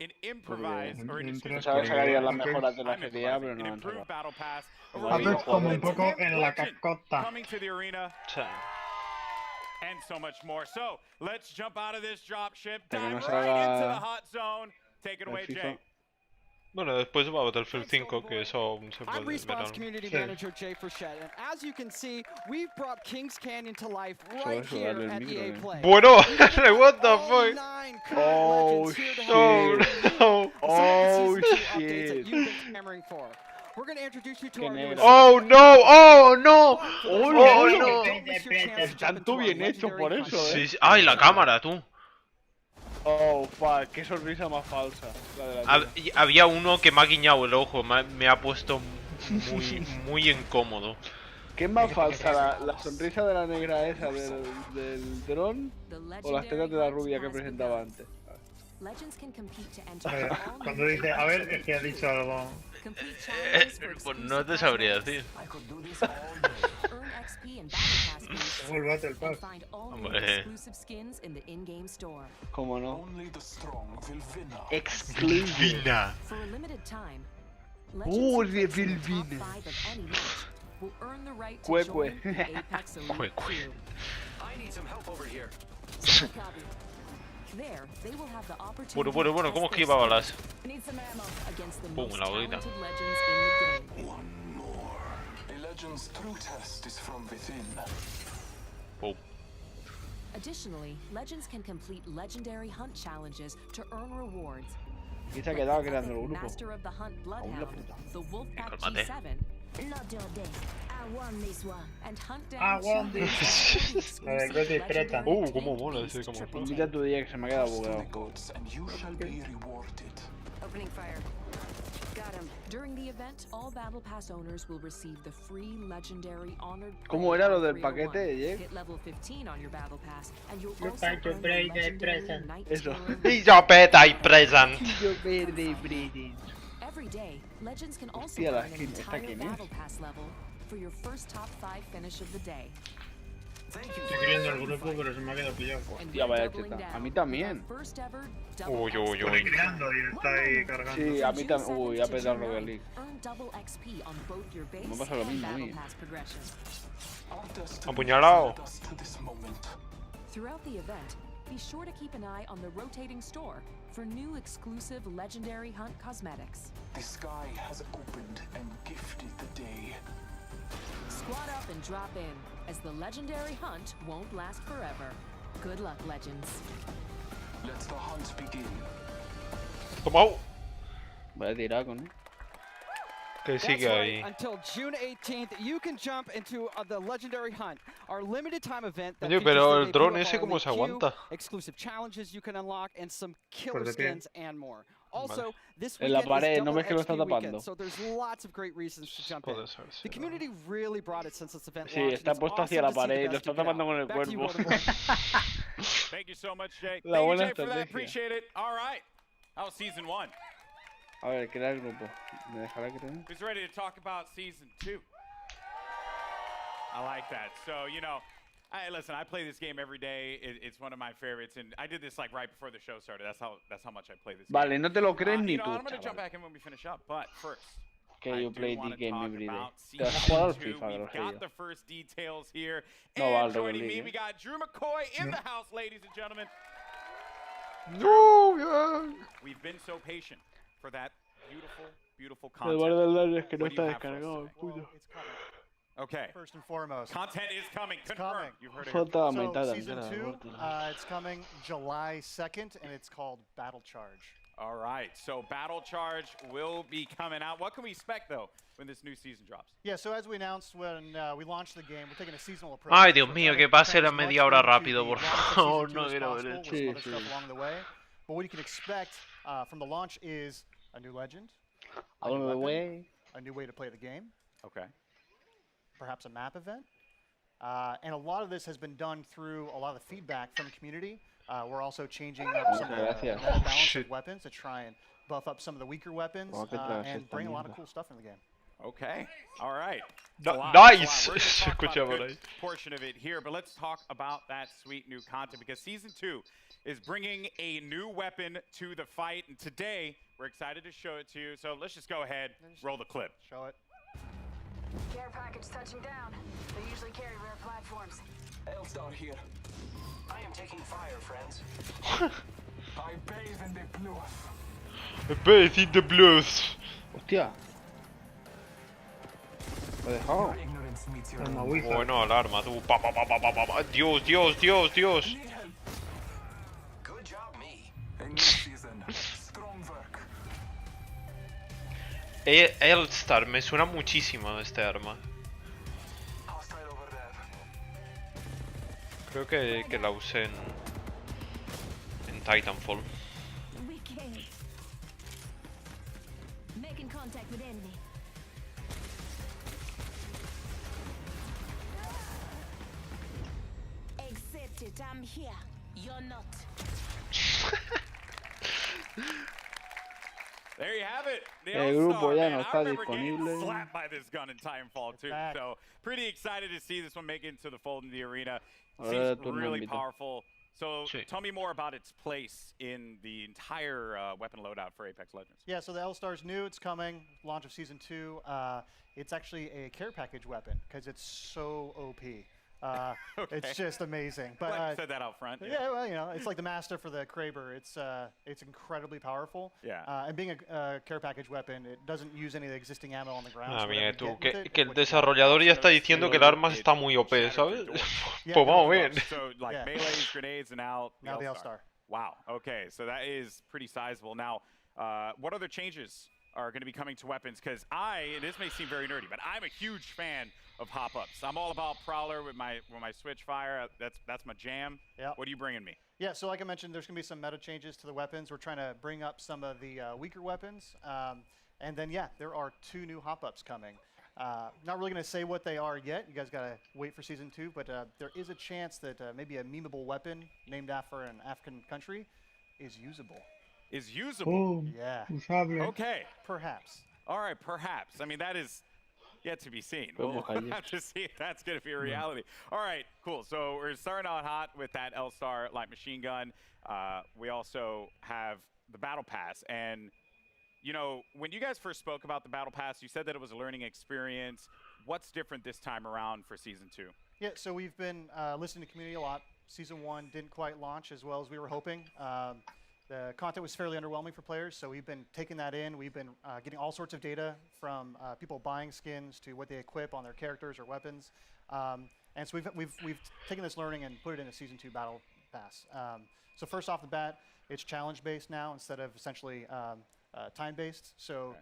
an improvised or an exclusive sacarían las mejoras de la GTA, pero an no han improved sacado. battle pass, a Haces reveal como un of poco Legend en la cascota. coming to the arena, and so much more. So let's jump out of this drop ship, Que dive no right salga into the hot zone. Take it el away, FIFA. Jay. Bueno, después va Battlefield 5, que eso se I'm puede ver. Respawn's community manager Jay Frechette, and as you can see, we've brought Kings Canyon to life right eso, here dale el at micro, EA Play. Bueno, what the All fuck? 9 current Oh, legends here to shit. help you Oh, with some of the Oh, Season 2 updates that shit. you've been clamoring for. We're going to introduce you to Qué our negro. newest oh no, oh no. But for those Oh, of no. you who no. don't miss your chance to jump Tanto into our bien hecho legendary por hunt. eso, Sí, sí. Ay, la cámara, tú. Oh, fuck, qué sonrisa más falsa. La de la tía. Había uno que me ha guiñado el ojo, me ha puesto muy incómodo. ¿Qué es más falsa, la sonrisa de la negra esa del dron o las tetas de la rubia que presentaba antes? A ver, cuando dice, a ver, es que ha dicho algo. Pues no te sabría decir. El Battle Pass. Hombre. ¿Cómo no? Vina. De Vilvina. Cuecue. Cuecue. Bueno, ¿cómo esquivaba las? Pum, la bolita. Pum. Additionally, legends can complete legendary hunt challenges to earn rewards. Y se ha quedado creando el grupo. Master of the Hunt Bloodhound, the Wolfpack Cálmate. G7, not your day. I won this one. And hunt I down won this A ver, ¿qué te disfrutan? Cómo mola ese como. Mira tu día que se me ha quedado bugueado. Opening fire. Got him. During the event, all Battle Pass owners will receive the free legendary honored. ¿Cómo era lo del paquete, Jake? Hit level 15 on your Battle Pass, and you'll You also can't earn the break the legendary present. Night Eso. Terror. Y yo peta y present. Every day, Legends can also Hostia, la earn an skin, ¿esta entire quién es? Battle Pass level for your first top 5 finish of the day. Estoy creando el grupo, pero se me ha quedado pillado. And Hostia, we're vaya doubling cheta. down A mí with también. our first ever double Uy. Estoy creando y está ahí cargando. Sí, a mí From también. June Uy, 7 ha to petado June Rocket 9, League. earn double XP on both your base Me pasa lo and mismo a mí. Battle Pass progression. Apuñalado. Throughout the event, be sure to keep an eye on the rotating store for new exclusive legendary hunt cosmetics. The sky has opened and gifted the day. Squad up and drop in, as the legendary hunt won't last forever. Good luck, Legends. Let the hunt begin. Tomado. Vaya tiraco, ¿no? Que That's sigue right. ahí. Until June 18th, you can jump into the Legendary Hunt, our limited time event that Oye, features pero the el debut dron of ese our cómo Elite se queue, aguanta. exclusive challenges you can unlock, and some killer Pues de pie. skins and more. Also, Vale. this En la weekend is pared, ¿no double ves que lo está XP weekend, tapando? so there's lots of great reasons to jump in. Puede ser, sí, The community really brought it since this event Sí, launched, está and it's puesto hacia awesome la to see the pared y lo best está duke it tapando out. con el Back to you, cuerpo. Golden Boy. Thank you so much, Jake. La Thank you, buena Jake, for that. estrategia. Appreciate it. All right. That was season 1. A ver, crea el grupo. ¿Me dejará creer? Who's ready to talk about season 2? I like that. So, you know, Listen, I play this game every day. It's one of my favorites, and I did this like right before the show started. That's how much I play this game. Vale, no te lo crees ni You know, tú, I'm gonna jump chaval. back in when we finish up, but first. Que I yo do play want this to game talk every day. about ¿Te has season jugado al 2. FIFA, We've Gracias? got the first details here. No And va al joining Rocket me, League, we got Drew McCoy in the house, ladies and gentlemen. No, yeah. We've been so patient for that beautiful, beautiful El bar content. del Dani es que no What do you está have for us descargado, today? puto. Okay. First and foremost, Content is coming. It's Confirmed. coming. You've heard it here. Falta la So mitad season entera, 2, Martín. it's coming July 2nd, and it's called Battle Charge. All right. So Battle Charge will be coming out. What can we expect though when this new season drops? Yeah, so as we announced when we launched the game, we're taking a seasonal approach. Ay, Dios So mío, trying que to pase cram la as much media hora into rápido, the por launch of favor. season 2 No as quiero ver possible, el with Sí, some other sí. stuff along the way. But what you can expect from the launch is a new legend, ¿A a new dónde weapon, voy? a new way to play the game, Okay. perhaps a map event. And a lot of this has been done through a lot of the feedback from the community. We're also changing up some of the Gracias. meta balance Shit. of weapons to try and buff up some of the weaker weapons Oh, qué trash and esta bring a lot of mierda. cool stuff in the game. Okay. All right. Da- It's a lot, nice. it's a lot. We're just Se talking about escucha a por good ahí. portion of it here, but let's talk about that sweet new content because season 2 is bringing a new weapon to the fight, and today we're excited to show it to you. So let's just go ahead, roll the clip. Show it. Care package touching down. They usually carry rare platforms. Elstar here. I am taking fire, friends. I bathe in the blues. Bathe in the blues. Hostia. Lo he dejado. Ignorance meets your Arma own. Wizard. Bueno, alarma, tú. Pa, pa, pa, pa, pa, pa. Dios, Dios, Dios, Dios. Need help. Good job, me. A new season. Strong work. Elstar, me suena muchísimo este arma. Hostile over there. Creo que la usé en Titanfall. We can't. Making contact with enemy. Accept it. I'm here. You're not. There you have it. The El All-Star, grupo ya man. no I está remember getting disponible. slapped by this gun in Titanfall 2. back. So pretty excited to see this one make it into the fold in the arena. Ahora Seems turno really ámbito. powerful. So Sí. tell me more about its place in the entire weapon loadout for Apex Legends. Yeah, so the L-Star's new. It's coming. Launch of Season 2. It's actually a care package weapon because it's so OP. Okay. It's just amazing. But Glad you said that out front. yeah, well, you know, it's like the master for the Kraber. It's incredibly powerful. Yeah. And being a care package weapon, it doesn't use any of the existing ammo on the ground. Ah, so mira whatever tú, you get with que it el is what you got. desarrollador ya está diciendo que el arma está muy OP, ¿sabes? Yeah, Pues no, vamos bien. So like Yeah. melees, grenades, and now Now the L-Star. L-Star. Wow. Okay, so that is pretty sizable. Now, what other changes are going to be coming to weapons? Because and this may seem very nerdy, but I'm a huge fan of hop-ups. I'm all about Prowler with my switch fire. That's my jam. Yep. What are you bringing me? Yeah, so like I mentioned, there's going to be some meta changes to the weapons. We're trying to bring up some of the weaker weapons. And then, yeah, there are 2 new hop-ups coming. Not really going to say what they are yet. You guys got to wait for Season 2. But there is a chance that maybe a memeable weapon named after an African country is usable. Is usable. Boom. Yeah, Usable. Okay. perhaps. All right, perhaps. I mean, that is yet to be seen. Vamos We'll allí. have to see if that's going to be a reality. All right, cool. So we're starting out hot with that L-Star light machine gun. We also have the Battle Pass. And, you know, when you guys first spoke about the Battle Pass, you said that it was a learning experience. What's different this time around for Season 2? Yeah, so we've been listening to community a lot. Season 1 didn't quite launch as well as we were hoping. The content was fairly underwhelming for players, so we've been taking that in. We've been getting all sorts of data from people buying skins to what they equip on their characters or weapons. And so we've taken this learning and put it in a Season 2 Battle Pass. So first off the bat, it's challenge-based now instead of essentially time-based. So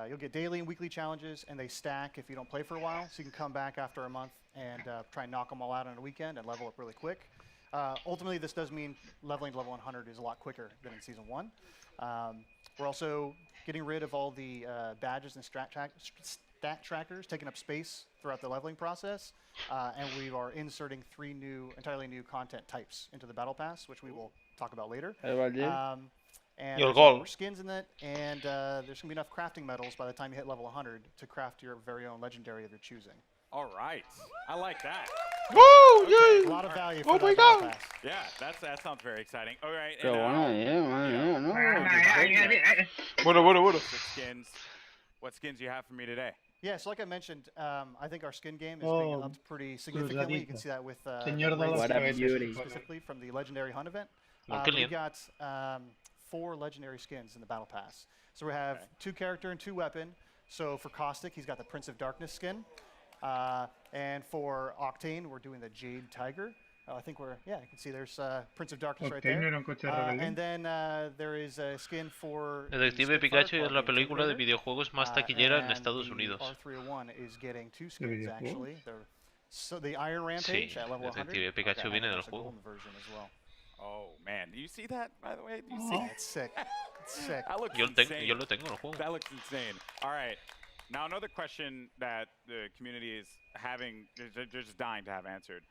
you'll get daily and weekly challenges, and they stack if you don't play for a while. So you can come back after a month and try and knock them all out on a weekend and level up really quick. Ultimately, this does mean leveling to level 100 is a lot quicker than in Season 1. We're also getting rid of all the badges and stat trackers, taking up space throughout the leveling process. And we are inserting 3 entirely new content types into the Battle Pass, which we will talk about later. And Your there's goal. more skins in it, and there's going to be enough crafting metals by the time you hit level 100 to craft your very own legendary of your choosing. All right. I like that. Woo! Okay. A lot of value Oh for my that battle God. pass. Yeah, that sounds very exciting. All right. Qué bueno, ¿no? Bueno. Skins. What skins do you have for me today? Yeah, so like I mentioned, I think our skin game is being upped pretty significantly. You can see that with Señor de rates los cabezas. specifically from the Legendary Hunt event. Well, We got 4 Legendary skins in the Battle Pass. So we have 2 character and 2 weapon. So for Caustic, he's got the Prince of Darkness skin. And for Octane, we're doing the Jade Tiger. I think you can see there's Prince of Darkness right there. And then there is a skin for Detective Pikachu es la película de videojuegos más taquillera en Estados Unidos. R301 is getting 2 skins actually. So the Iron Rampage at level 100. Detective Pikachu viene del juego. Oh man, do you see that? By the way, do you see Oh, that? it's sick. It's sick. That looks Yo insane. lo tengo en el juego. That looks insane. All right. Now another question that the community is having, they're just dying to have answered.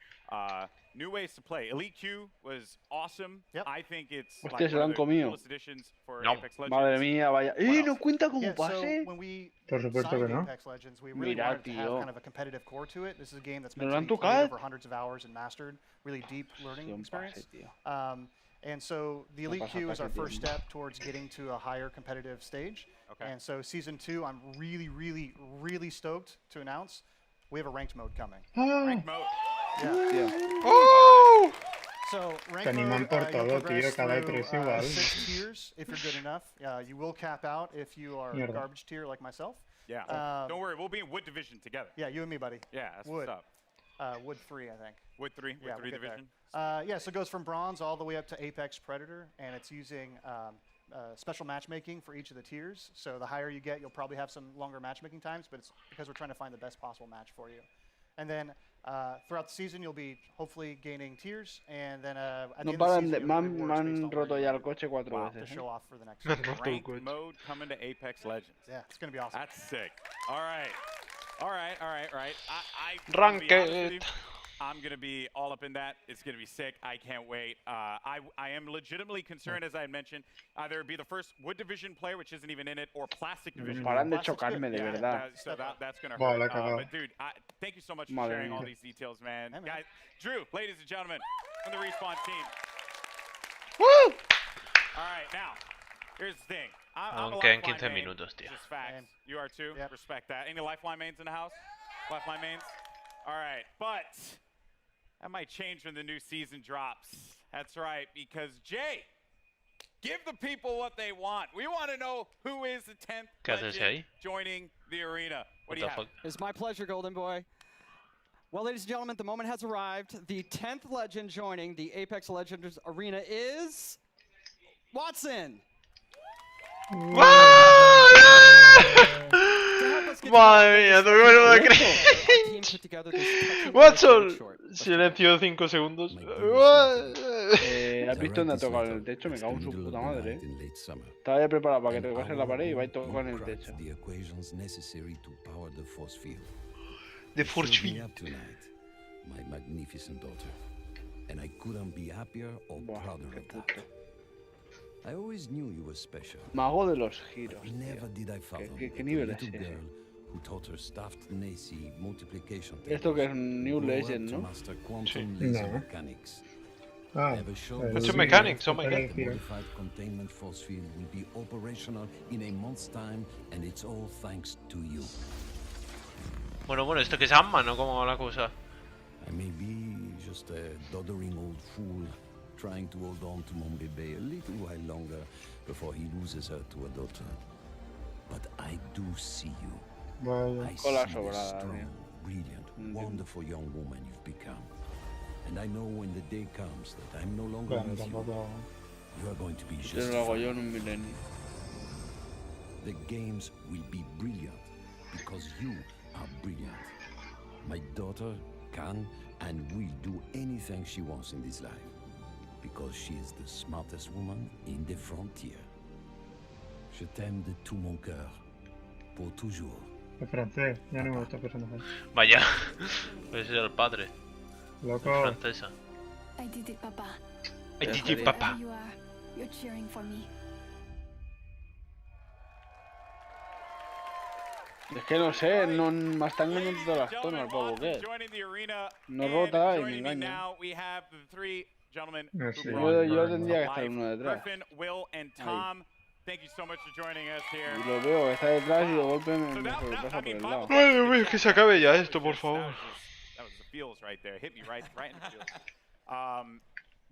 New ways to play. Elite Q was awesome. Yep. I think it's Hostia, like se lo one han of the comido. coolest additions for No. Apex Legends. Madre mía, vaya. No cuenta como Yeah, so pase. when we Por supuesto que signed no. Apex Legends, we really Mira, wanted to have tío. kind of a competitive core to it. This is a game that's Me meant lo to han be played tocado. over hundreds of hours and mastered. Really deep learning Hostia, un experience. pase, tío. And so the No Elite pasa Q is our pase, first tío. step towards getting to a higher competitive stage. Okay. And so Season 2, I'm really stoked to announce we have a ranked mode coming. Rank mode. Yeah. ¡Oh! So Se rank animan mode, por you'll todo, progress tío, cada through, E3 igual. 6 tiers if you're good enough. You will cap out if you are Mierda. garbage tier like myself. Yeah. Don't worry, we'll be in Wood Division together. Yeah, you and me, buddy. Yeah, that's Wood. what's up. Wood 3, I think. Wood 3, Yeah, Wood 3 we'll get there. Division. Yeah, so it goes from bronze all the way up to Apex Predator, and it's using special matchmaking for each of the tiers. So the higher you get, you'll probably have some longer matchmaking times, but it's because we're trying to find the best possible match for you. And then throughout the season, you'll be hopefully gaining tiers, and then at the No end of the paran season, de. you'll Me get han rewards based on roto where you ya el are coche 4 to veces. show off for the next Me han one. roto el Ranked coche. mode coming to Apex Legends. Yeah, it's gonna be awesome. That's sick. All right. Ranked. I'm gonna be all up in that. It's gonna be sick. I can't wait. I am legitimately concerned, as I had mentioned, either be the first Wood Division player, which isn't even in it, or Plastic Division. Paran de Plastic's chocarme, de Yeah, verdad. so that's gonna Vale, hurt. cagado. But dude, thank you so much for Madre sharing all mía. these details, man. Hey, man. Guys, Drew, ladies and gentlemen, from the Respawn team. ¡Woo! All right, now, here's the thing. I'm a Aún quedan Lifeline 15 main, minutos, tío. just facts. Man. You are too? Yep. Respect that. Any Lifeline mains in the house? Lifeline mains? All right, but that might change when the new season drops. That's right, because Jay, give the people what they want. We want to know who is the 10th ¿Qué haces legend ahí? joining the arena. What do What you the have? fuck? It's my pleasure, Golden Boy. Well, ladies and gentlemen, the moment has arrived. The 10th legend joining the Apex Legends Arena is Watson. Madre mía, no me lo Our creer. team put together this touching Watson, illustrated short. Let's silencio de 5 segundos. ¿Has visto dónde ha tocado en el techo? Me cago en su puta madre, Estaba ya preparado para que te tocase en la pared y va y toca en el techo. The equations necessary to power the force field. De force Filled me field. up tonight, my magnificent daughter, and I couldn't be happier or Buah, prouder qué of that. puto. I always knew you were special. Mago de los giros, But never tío. did I fathom ¿Qué that nivel the es little ese? girl who taught her staffed Nazi multiplication Esto que es tables un New would grow up Legend, to ¿no? master quantum laser No. mechanics. Ah, Never showed el me Quantum vídeo, mechanics, oh my el God. The giro. modified containment force field will be operational in a month's time, and it's all thanks to you. Bueno, esto que es Ant-Man, ¿no? ¿Cómo va la cosa? I may be just a doddering old fool trying to hold on to mon bébé a little while longer before he loses her to a daughter. But I do see you. Vaya. I see Cola the sobrada, strong, tío. brilliant, Entiendo. wonderful young woman you've become. And I know when the day comes that I'm no longer Bueno, with you, tampoco. you are going to be Esto just lo hago fine. yo en un milenio. The games will be brilliant because you are brilliant. My daughter can and will do anything she wants in this life because she is the smartest woman in the frontier. Je t'aime de tout mon cœur, pour toujours. Es francés, ya no me gusta personaje. Vaya. Puede ser el padre. Loco. Francesa. I did it, Papa. Ay, Gigi, papá. You are. You're cheering for me. Es que no sé, no me están engañando todas las zonas, pavo, ¿qué? No rota y me engaña. No sé, Yo tendría que estar uno detrás. Griffin, Will, and Tom. Thank you so much for joining us here. Y lo veo, está detrás y de golpe me sobrepasa por el lado. Ay, Dios mío, que se acabe ya esto, por favor. That was the feels right there. Hit me right in the feels.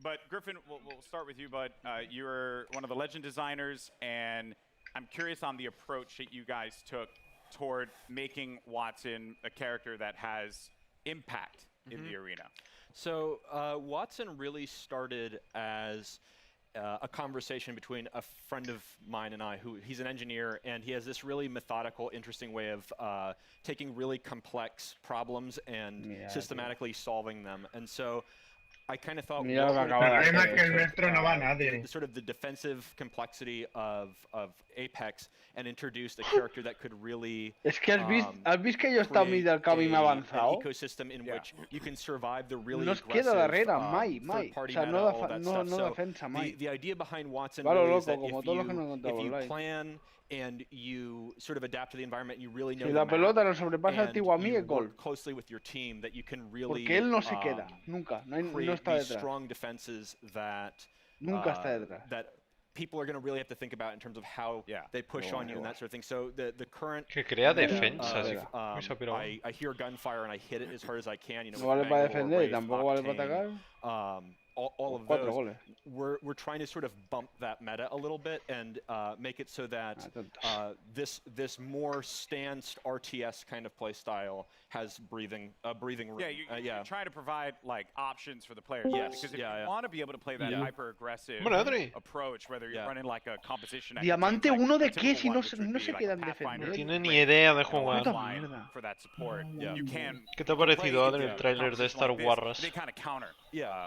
But Griffin, we'll start with you, bud. You're one of the legend designers, and I'm curious on the approach that you guys took toward making Watson a character that has impact in the arena. So Watson really started as a conversation between a friend of mine and I, he's an engineer, and he has this really methodical, interesting way of taking really complex problems and systematically solving them. And so I kind of thought sort of the defensive complexity of Apex and introduced a character that could really Es que has visto que yo estaba medio al cabo y me he avanzado. Ecosystem in which you can survive the really No os queda barrera, mai. third-party O sea, meta, all that stuff. no So defensa, mai. the idea behind Watson Claro, really is loco, that como todos los que no if you contaban, plan and you sort of adapt to the environment, you really know Si the la map, pelota no sobrepasa al and tío a mí, you es gol. work closely with your team, that you can really Porque él no se queda, nunca. No create está these detrás. strong defenses that Nunca está detrás. that people are going to really have to think about in terms of how they push on you and that sort of thing. So the current Que crea meta defensas. of, I hear gunfire and I hit it as hard as I can. You know, No with vale para Bangalore, defender y Wraith, tampoco vale para Octane, atacar. all of Cuatro those. goles. We're trying to sort of bump that meta a little bit and make it so that this more stanced RTS kind of play style has breathing room. Yeah, you're trying to provide like options for the players. Yes. Because if you want to be able to play that hyper aggressive approach, whether you're running like a composition. Diamante 1 de qué si no se quedan defendiendo. No tiene ni idea de jugar. For that support, you can. ¿Qué te ha parecido, Adri, el tráiler de Star Wars? They kind of counter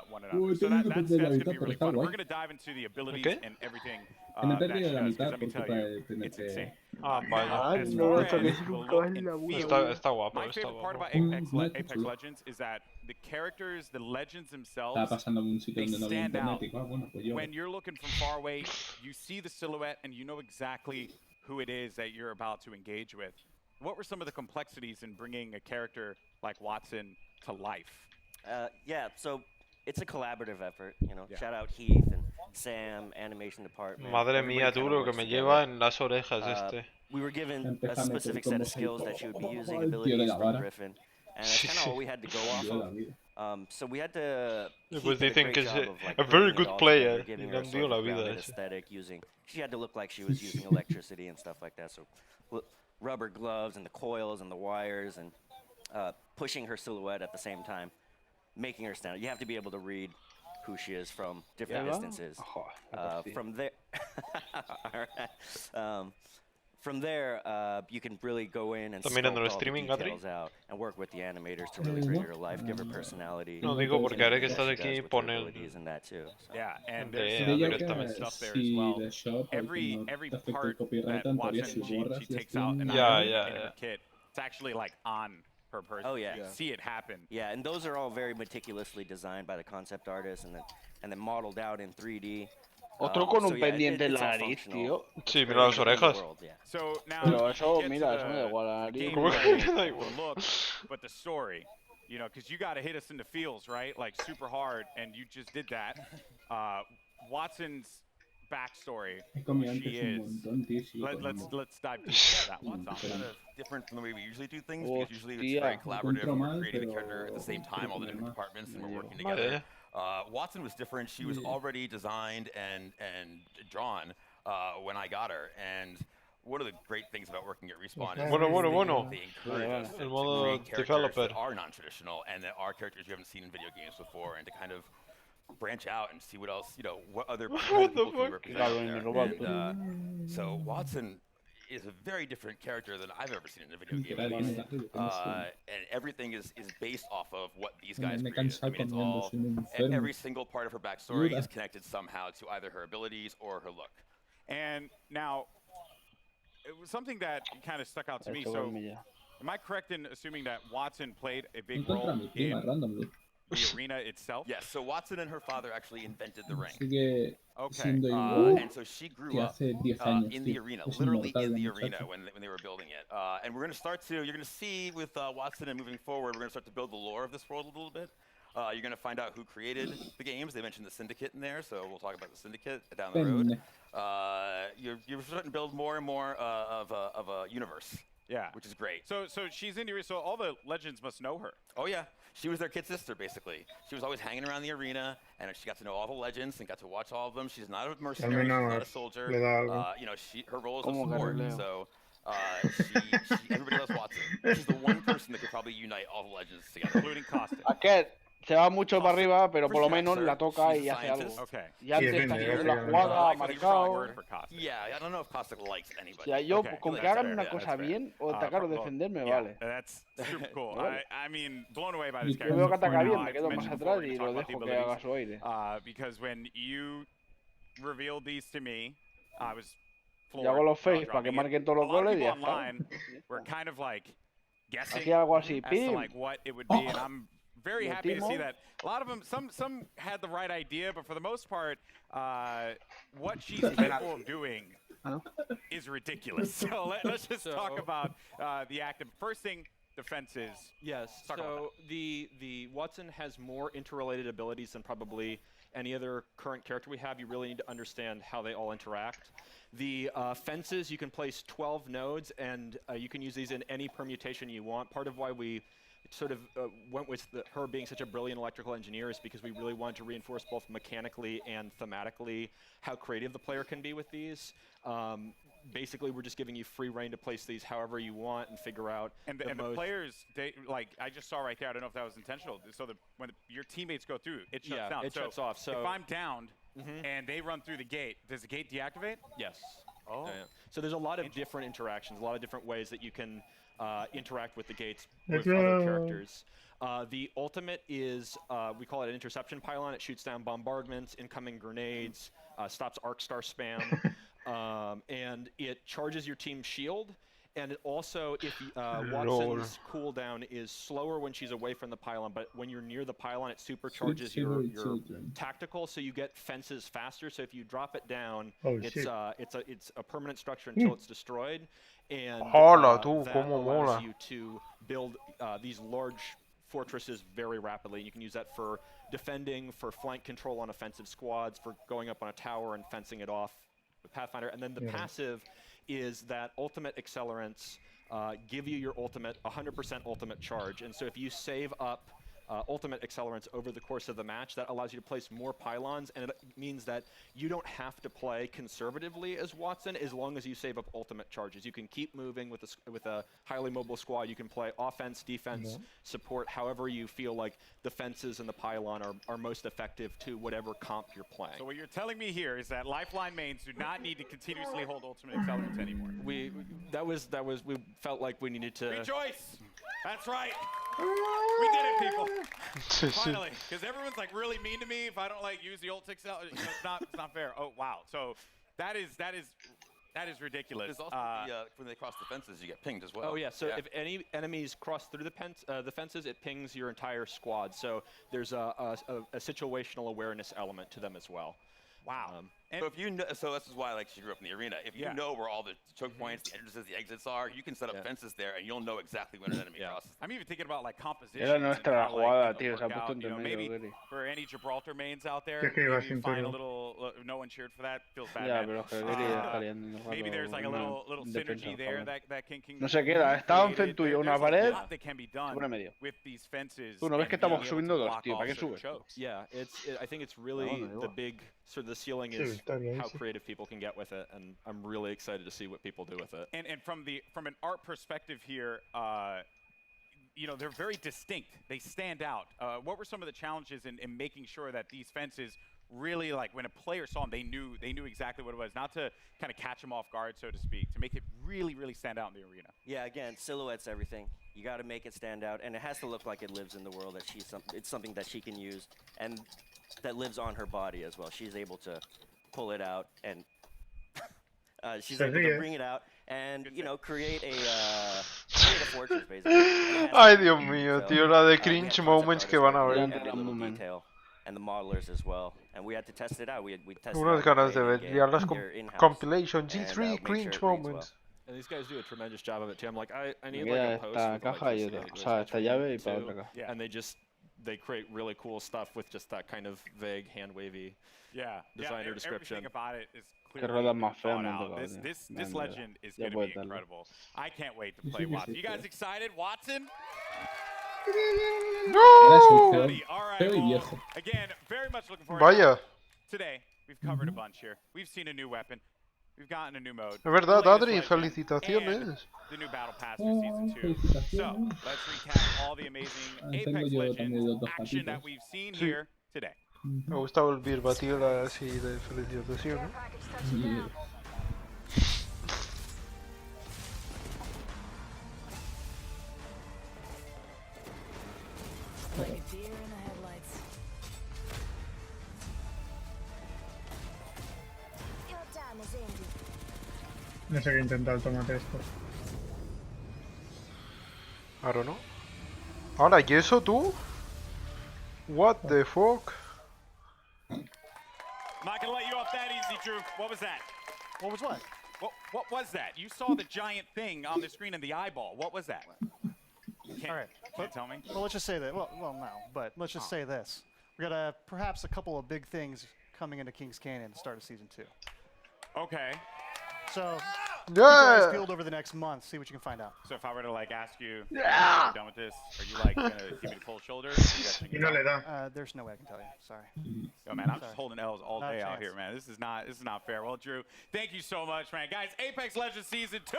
one another. So that's going to be really fun. We're going to dive into the abilities and everything. Me he perdido la mitad por me tell culpa you, de tener it's que... insane. Vaya. Está guapo, My favorite part about Apex Legends is that the characters, the legends themselves, Estaba pasando un sitio they donde no había stand out. internet y bueno, pues yo... When you're looking from far away, you see the silhouette and you know exactly who it is that you're about to engage with. What were some of the complexities in bringing a character like Watson to life? Yeah, so it's a collaborative effort, you know. Shout out Heath and Sam, animation department. Madre mía, tú lo que me lleva en las orejas este. We were given a specific set of skills that she would be using, abilities from Griffin, and that's kind of all we had to go off of. So we had to. Pues dicen que es a very good player. Y le han dio la vida ese. She had to look like she was using electricity and stuff like that. So rubber gloves and the coils and the wires and pushing her silhouette at the same time, making her stand out. You have to be able to read who she is from different distances. From there, from there, you can really go in and sculpt all the details out and work with the animators to really bring her to life, give her personality. No digo porque ahora que estás aquí pone. Yeah, and there's stuff there as well. Every part that Watson she takes out in her kit, it's actually like on per person. Oh yeah. You see it happen. Yeah, and those are all very meticulously designed by the concept artist and then modeled out in 3D. Otro con un pendiente en la nariz, tío. Sí, mira las orejas. So now Pero eso, mira, eso me da igual la nariz. ¿Cómo que me da igual? Look, but the story, you know, because you got to hit us in the feels, right? Like super hard, and you just did that. Watson's backstory, who she is. Let's dive into that one. Kind of different from the way we usually do things, because usually it's very collaborative. We're creating the character at the same time, all the different departments, and we're working together. Watson was different. She was already designed and drawn when I got her. And one of the great things about working at Respawn is they encourage us to create characters that are non-traditional and that are characters you haven't seen in video games before, and to kind of branch out and see what else, you know, what other people can represent out there. And, so Watson is a very different character than I've ever seen in a video game, at least. And everything is based off of what these guys created. I mean, it's all, every single part of her backstory is connected somehow to either her abilities or her look. And now, it was something that kind of stuck out to me. So, am I correct in assuming that Watson played a big role in the arena itself? Yes, so Watson and her father actually invented the ring. Sigue Okay. siendo igual And so she grew que up hace 10 años, in the tío. arena, Es literally inmortal in la the arena muchacha. when they were building it. And we're going to start to, you're going to see with Watson and moving forward, we're going to start to build the lore of this world a little bit. You're going to find out who created the games. They mentioned the Syndicate in there, so we'll talk about the Syndicate down the road. You're starting to build more and more of a universe. Yeah. Which is great. So she's in here, so all the legends must know her. Oh, yeah. She was their kid sister, basically. She was always hanging around the arena, and she got to know all the legends and got to watch all of them. She's not a mercenary. She's not a soldier. You know, her role is a support. So everybody loves Watson. She's the one person that could probably unite all the legends together. Including Costa. Aquel se va mucho para arriba, pero por lo menos la toca y hace algo. Okay. Y antes está haciendo la jugada, ha marcado. Yeah, I don't know if Costa likes anybody. O sea, yo con que hagan una cosa bien o atacar o defender me vale. That's super cool. I mean, blown away by this Yo character. veo que ataca bien, me I've quedo más mentioned atrás before, y we're lo gonna talk dejo about que the haga su aire. abilities. Because when you revealed these to me, I was floored. Y hago los face para que marquen todos los goles y ya people está. online were kind of like guessing Hacía algo así, as to pim. like what it would be, and I'm very happy to see Metimos. that. A lot of them, some had the right idea, but for the most part, what she's capable of doing is ridiculous. So let's just talk about the active. First thing, defenses. Yes. So the Watson has more interrelated abilities than probably any other current character we have. You really need to understand how they all interact. The fences, you can place 12 nodes, and you can use these in any permutation you want. Part of why we sort of went with her being such a brilliant electrical engineer is because we really wanted to reinforce both mechanically and thematically how creative the player can be with these. Basically, we're just giving you free reign to place these however you want and figure out. And the players, they like I just saw right there. I don't know if that was intentional. So when your teammates go through, it shuts down. It shuts off. So if I'm downed and they run through the gate, does the gate deactivate? Yes. Oh. So there's a lot of different interactions, a lot of different ways that you can interact with the gates with Let's other go. characters. The ultimate is, we call it an interception pylon. It shoots down bombardments, incoming grenades, stops arc star spam, and it charges your team's shield. And it also, if Watson's cooldown is slower when she's away from the pylon, but when you're near the pylon, it supercharges your tactical, so you get fences faster. So if you drop it down, it's a permanent structure until it's destroyed. And Hola, tú, that cómo allows mola. you to build these large fortresses very rapidly. You can use that for defending, for flank control on offensive squads, for going up on a tower and fencing it off with Pathfinder. And then the passive is that ultimate accelerants give you your ultimate 100% ultimate charge. And so if you save up ultimate accelerants over the course of the match, that allows you to place more pylons, and it means that you don't have to play conservatively as Watson as long as you save up ultimate charges. You can keep moving with a highly mobile squad. You can play offense, defense, support, however you feel like the fences and the pylon are most effective to whatever comp you're playing. So what you're telling me here is that Lifeline mains do not need to continuously hold ultimate accelerants anymore. We felt like we needed to rejoice. That's right. We did it, people. Finally, because everyone's like really mean to me if I don't like use the ult accelerant. It's not fair. Oh wow. So that is ridiculous. There's also when they cross the fences, you get pinged as well. Oh yeah. So if any enemies cross through the fences, it pings your entire squad. So there's a situational awareness element to them as well. Wow. So if you know, so this is why like she grew up in the arena. If you know where all the choke points, the entrances, the exits are, you can set up fences there, and you'll know exactly when an enemy crosses. I'm even thinking about like composition. Era nuestra la jugada, tío. Se ha puesto entre medio, maybe Gary. for any Gibraltar mains out there, Es que iba maybe sin find a turno. little. No one cheered for that. Feels bad. Ya, man. pero que Gary está liando Maybe there's like a little synergy there that can. No sé qué era. Estaba enfrente tuyo una pared. That can be done Pone medio. with these fences. Tú no ves que estamos subiendo dos, tío. ¿Para qué subes? Yeah, I think it's really the big sort of the ceiling is how creative people can get with it, and I'm really excited to see what people do with it. And from an art perspective here, you know, they're very distinct. They stand out. What were some of the challenges in making sure that these fences really, like, when a player saw them, they knew exactly what it was, not to kind of catch them off guard, so to speak, to make it really, really stand out in the arena? Yeah, again, silhouette's everything. You got to make it stand out, and it has to look like it lives in the world, that it's something that she can use, and that lives on her body as well. She's able to pull it out, and she's able to bring it out and, you know, create a create a fortress basically. And it has Ay, to be Dios unique. mío, So, tío, la de we had cringe concept moments que artists van a working ver. on every little detail, and the modelers as well. And we had to test it out. We tested Unas out ganas de in ver game ya las here in-house, compilation and, G3 make sure cringe it reads well. moments. And these guys do a tremendous job of it too. I'm like, I Me need queda like a post esta with like caja y this, otra. like, O sea, esta llave y para too. otra caja. Yeah. And they create really cool stuff with just that kind of vague, hand wavy designer description. Everything about it is Que clearly ruedas más feas thought me han out. tocado, tío. This Me han legend is Ya going to puedes be darle. incredible. I can't wait to Sí, play sí, Watson. sí, You guys sí. excited, Watson? Ahora soy feo, Buddy, all right, feo y well, viejo. again, very much looking forward. Vaya. Today, we've covered a bunch here. We've seen a new weapon. We've gotten a new mode. Es verdad, the latest Adri, legend, felicitaciones. and the new battle pass for Oh, season 2. So, felicitaciones. let's recap all the amazing Tengo Apex yo también Legends los dos action that patitos. we've seen Sí. here today. Me ha gustado el verbatim así de felicitaciones. Yeah. Like a deer in the headlights. Your time is ended. No sé qué intenta el tomate esto. I don't know. Ahora, ¿y eso tú? What the fuck? Not gonna let you off that easy, Drew. What was that? What was what? What was that? You saw the giant thing on the screen in the eyeball. What was that? All right. Can't tell me. Well, let's just say that. Well, no, but let's just say this. We got perhaps a couple of big things coming into Kings Canyon at the start of season 2. Okay. So, keep your Yeah. eyes peeled over the next month. See what you can find out. So if I were to like ask you, Yeah. are you done with this? Are you like gonna give me the cold shoulder? Y no le da. There's no way I can tell you. Sorry. Yo, man, I'm Sorry. just holding L's all Not a day out chance. here, man. This is not fair. Well, Drew, thank you so much, man. Guys, Apex Legends Season 2!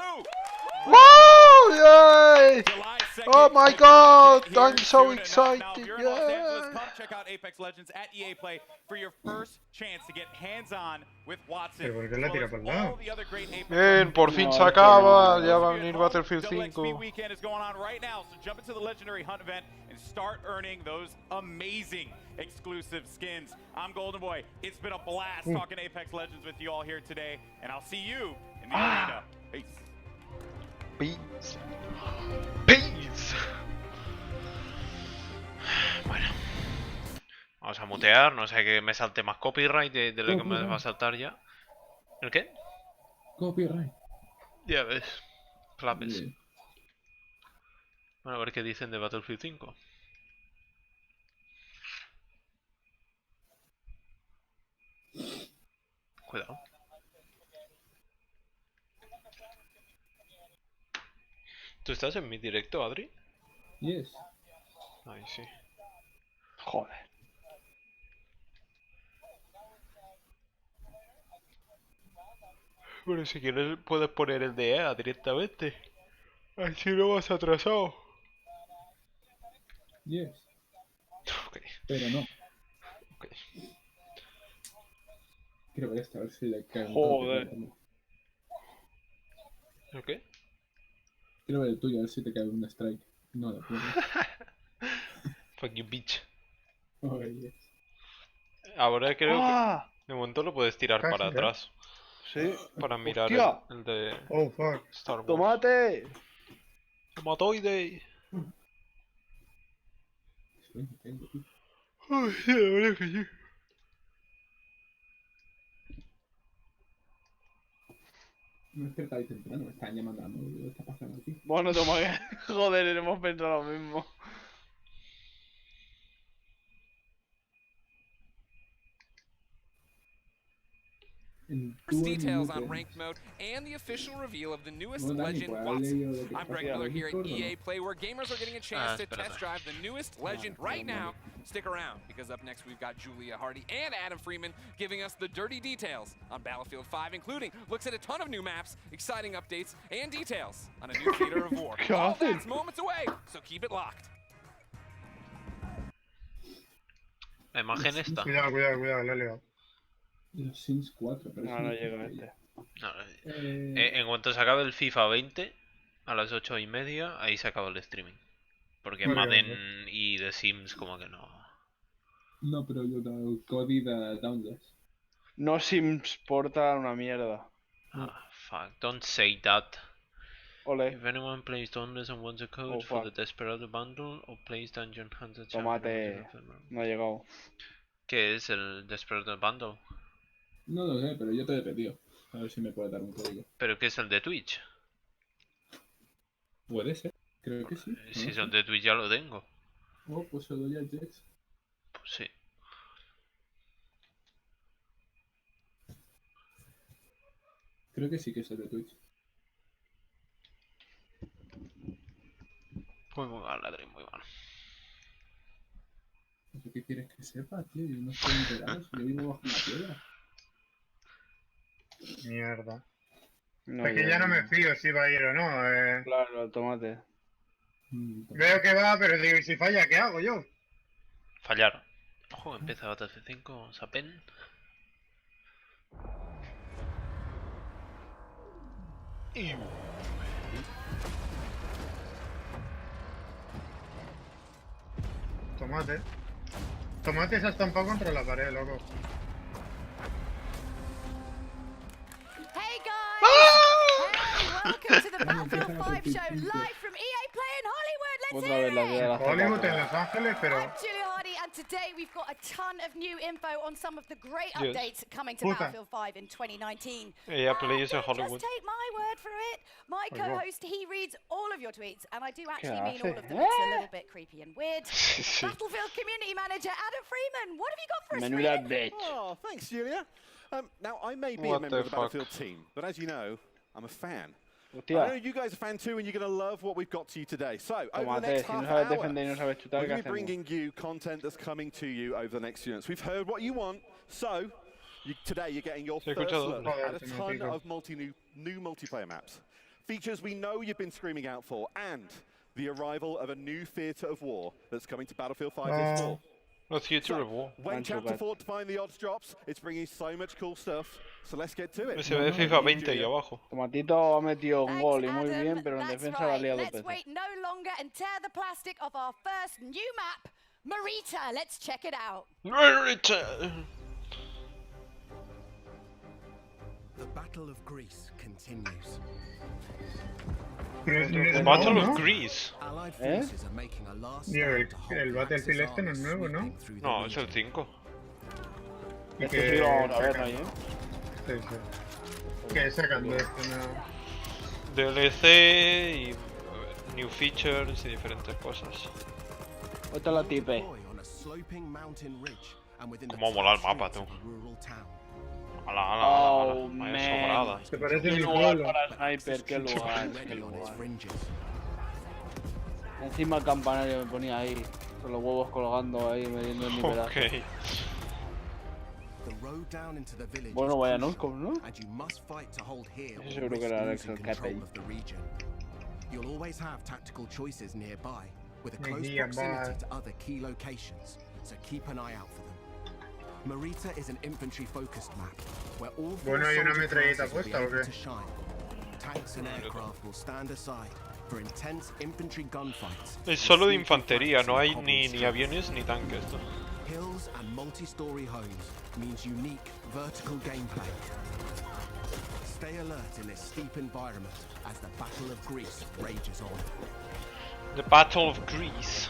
Woo! Yay! July 2nd, Oh my the god! event here I'm so soon enough. Now, excited! if you're in Los Angeles, Yeah! come check out Apex Legends at EA Play for your first chance to get hands-on with Watson. Pero ¿por qué la as tira well por as el lado? all the other great Apex Bien, por fin No, se es que acaba. no. Ya va a Those of you venir at home, Battlefield Double XP 5. weekend is going on right now, so jump into the Legendary Hunt event and start earning those amazing exclusive skins. I'm Golden Boy. It's been a blast talking Apex Legends with you all here today, and I'll see you in the arena. Peace. Peace. Peace. Bueno. Vamos a mutear, no sé que me salte más copyright de lo que me va a saltar ya. ¿El qué? Copyright. Ya ves. Clapes. Bien. Bueno, a ver qué dicen de Battlefield 5. Cuidado. ¿Tú estás en mi directo, Adri? Yes. Ay, sí. Joder. Bueno, si quieres puedes poner el de EA directamente. Así no vas atrasado. Yes. Ok. Pero no. Ok. Quiero ver esta, a ver si le cae un Joder. toque, como- ¿Ok? Quiero ver el tuyo, a ver si te cae un strike. No, la puedo. Fuck you, bitch. Oh, yes. Ahora creo ¡Ah! que de momento lo puedes tirar Casi, para ¿eh? atrás. Sí. Para mirar ¡Hostia! el de Oh, fuck. Star Wars. ¡Tomate! Tomatoide. Sí, tengo, tío. Uy, sí, la verdad que sí. Me he despertado ahí temprano, me están llamando a la móvil. ¿Qué está pasando aquí? Bueno, toma que... Joder, hemos pensado lo mismo. First details on ranked mode and the official reveal of the newest Well, Danny, legend pues, Watson. I'll I'm Greg Yeah. Miller here at Discord, EA Play, where gamers are getting a chance to espérate. test drive the newest legend right now. Stick around, because up next we've got Julia Hardy and Adam Freeman giving us the dirty details on Battlefield 5, including looks at a ton of new maps, exciting updates, and details on a new theater of war. All that's moments away, so keep it locked. La imagen esta. Cuidado, cuidado, cuidado, lo he liado. Los Sims 4, pero No, eso no es llego a ella. este. No, en cuanto se acabe el FIFA 20, a las 8:30, ahí se acaba el streaming. Porque Muy bien, Madden y The Sims como que no. No, però jo del codi de downloads. No Sims porta una mierda. Ah, fuck, don't say that. Ole. If anyone plays Dauntless and wants a code for the Desperado bundle or plays Dungeon Hunter Tomate. No ha llegado. ¿Qué es el Desperado bundle? No lo sé, pero yo te he pedido. A ver si me puede dar un código. ¿Pero qué es el de Twitch? Puede ser. Creo que sí. Si es el de Twitch ya lo tengo. Oh, pues se lo doy a Jex. Pues sí. Creo que sí que es el de Twitch. Muy mal, ladrín, muy mal. ¿Qué quieres que sepa, tío? Yo no estoy enterado. Yo vivo bajo una piedra. Mierda. No, es que ya no me fío si va a ir o no. Claro, tomate. Veo que va, pero digo, ¿y si falla, qué hago yo? Fallar. Ojo, empieza Battlefield 5, Sapen. Y... Tomate. Tomate se ha estampado contra la pared, loco. Hey guys! Hey, welcome to the Battlefield 5 show live from EA Play in Hollywood. Let's Otra vez la hear de it! la Hollywood en Los Ángeles, pero... I'm Julia Hardy, and today we've got a ton of new info on some of the great Yes. updates coming to Puta. Battlefield 5 in 2019. EA Play is in Hollywood. Just take my word for it. My Oh, wow. co-host, he reads all of your tweets, and I do actually ¿Qué mean all of them. hace? It's a little bit creepy and weird. Battlefield community manager Adam Freeman, what have you got for us, Menuda Freeman? bitch. Oh, thanks, Julia. Now, I may be a What member the of the fuck? Battlefield team, but as you know, I'm a fan. Hostia. I know you guys are a fan too, and you're going to love what we've got to you today. So, over the Tomate, next si half no sabes hour, defender y no sabes chutar, we're ¿qué going to be hacemos? bringing you content that's coming to you over the next few minutes. We've heard what you want, so today you're getting your Se first escucha look doble. at a ton of new multiplayer maps. Features we know you've been screaming out for, and the arrival of a new theatre of war that's coming to Battlefield 5 this fall. No Theater of War. When Chapter 4 to find the odds drops, it's bringing so much cool stuff. So let's get to it. Se ve FIFA 20 ahí abajo. Tomatito ha metido un gol y muy Adam, bien, pero en that's defensa la ha right. liado Let's veces. wait no longer and tear the plastic of our first new map, Marita. Let's check it out. The Battle of Greece continues. The Battle of Greece. Allied forces are making a last Digo, stand to hold el the Battlefield Axis este no es army nuevo, ¿no? sweeping through the No, es el region. 5. Y Este sí lo vamos a ver ahí, Sí, sí. Que sacan de esto, no. DLC y new features y diferentes cosas. Otra la tipe. Deploy on a sloping mountain ridge and within the Cómo mola el top mapa, streets tú. of a rural town. Oh, Vaya man. sobrada. ¿Te parece Qué mi lugar pueblo? para sniper, qué lugar, qué lugar. Encima el campanario me ponía ahí, con los huevos colgando ahí, metiendo en mi pedazo. Ok. The road down into the village Bueno, is vaya crucial, Nuscom, ¿no? and you must fight to hold here Eso or seguro que risk era losing el control Cape. of the region. You'll always have tactical choices nearby, with a Nearby. close proximity to other key locations, so keep an eye out for them. Marita is an infantry-focused map, where all four Bueno, ¿hay una soldier metralleta classes will be puesta o able qué? to shine. Tanks and aircraft will stand aside for intense infantry gunfights. Es solo de infantería, no hay ni aviones ni tanques. ¿No? Hills and multi-story homes means unique vertical gameplay. Stay alert in this steep environment as the Battle of Greece rages on. The Battle of Greece.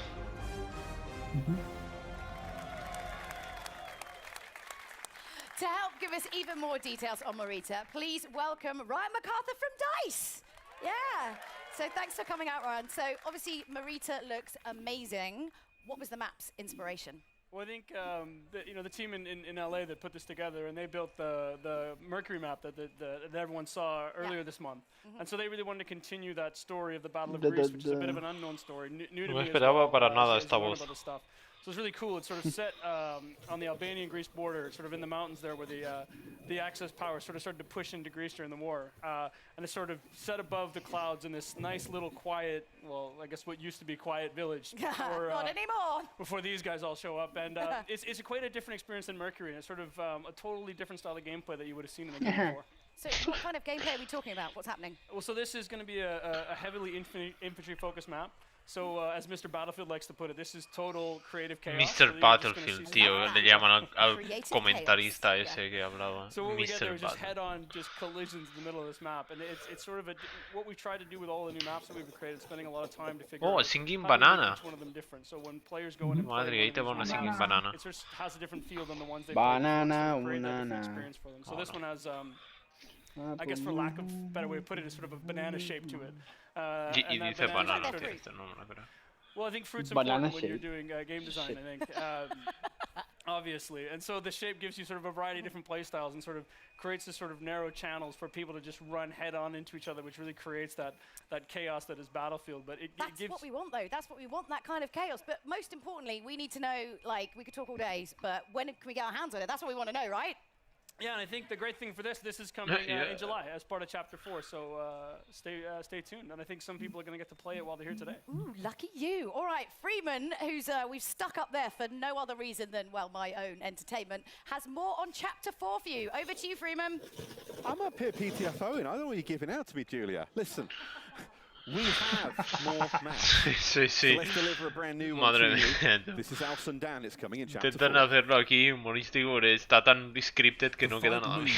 To help give us even more details on Marita, please welcome Ryan MacArthur from DICE. Yeah. So thanks for coming out, Ryan. So obviously Marita looks amazing. What was the map's inspiration? Well, I think the team in LA that put this together, and they built the Mercury map that everyone saw earlier this month, and so they really wanted to continue that story of the Battle of Greece, which is a bit of an unknown story, new to No me as esperaba well, para nada as esta you learn voz. about this stuff. So it's really cool. It's sort of set on the Albanian-Greece border, sort of in the mountains there, where the Axis power sort of started to push into Greece during the war, and it's sort of set above the clouds in this nice little quiet, well, I guess what used to be quiet village. Before, Not anymore. Before these guys all show up, and it's quite a different experience than Mercury, and it's sort of a totally different style of gameplay that you would have seen in the game before. So what kind of gameplay are we talking about? What's happening? Well, so this is going to be a heavily infantry-focused map. So, as Mr. Battlefield likes to put it, this is total creative chaos. Mr. Battlefield, tío, le llaman al comentarista ese que hablaba. So what we get there Mr. is just Battlefield. head-on, just collisions in the middle of this map, and it's sort of what we try to do with all the new maps that we've created, spending a lot of time to figure out Singing how to make banana. each one of them different. So when players go in and play Madre, ahí te va una singing banana. it just has a different feel than the ones they Banana, create that different banana. experience for them. So this one has, I guess for lack of a better way to put it, is sort of a banana shape to it. Y and that dice banana, sort of- este, no me acuerdo. well, I think fruit's Banana important when you're shape. doing game design, I think, obviously. And so the shape gives you sort of a variety of different play styles and sort of creates this sort of narrow channels for people to just run head-on into each other, which really creates that chaos that is Battlefield. But it That's gives... what we want, though. That's what we want, that kind of chaos. But most importantly, we need to know, like, we could talk all days, but when can we get our hands on it? That's what we want to know, right? Yeah, and I think the great thing for this is coming Yeah. in July as part of Chapter 4, so stay tuned. And I think some people are going to get to play it while they're here today. Ooh, lucky you. All right, Freeman, who's we've stuck up there for no other reason than, well, my own entertainment, has more on Chapter 4 for you. Over to you, Freeman. I'm up here PTFOing. I don't know what you're giving out to me, Julia. Listen, we have more maps. Sí, sí. So let's deliver a brand new one Madre to you. mía. This is Al Sundan. It's coming in Chapter 4. Intentan hacerlo aquí humorístico, pero está tan scripted que no queda nada bien.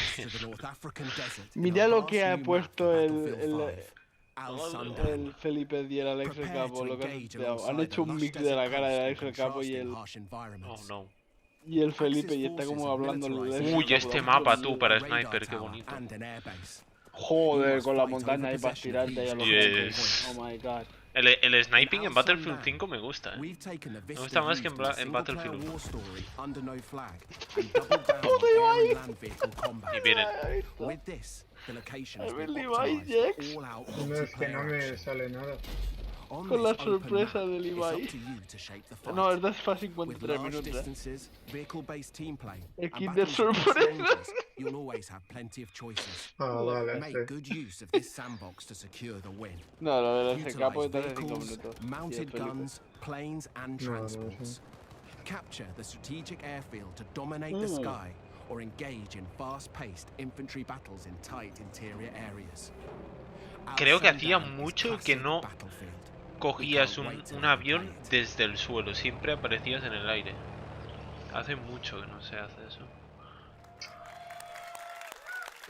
Mira lo que ha puesto el Felipe y el Alex el Capo, lo que han tuiteado. Han hecho un mix de la cara del Alex el Capo y el... Oh no. Y el Felipe, y está como hablando... Uy, este mapa tú para Sniper, qué bonito. Joder, con la montaña ahí para tirarte ahí a los Yes. Oh my god. El sniping en Battlefield 5 me gusta, Me gusta más que en Battlefield 1. Y miren. No, es que no me sale nada. Con la sorpresa del Ibai. No, es de hace 53 minutos. El Kinder sorpresa. You'll always have plenty of choices. Vale, Make sí. good use of this sandbox to secure the win. No, lo del Utilize Capo está hace 5 vehicles, minutos. mounted Sí, el Felipe. guns, planes and No, no, transports. Capture the strategic airfield to dominate the sky or engage in fast-paced infantry battles in tight interior areas. Creo que hacía mucho que no cogías un avión desde el suelo, siempre aparecías en el aire. Hace mucho que no se hace eso.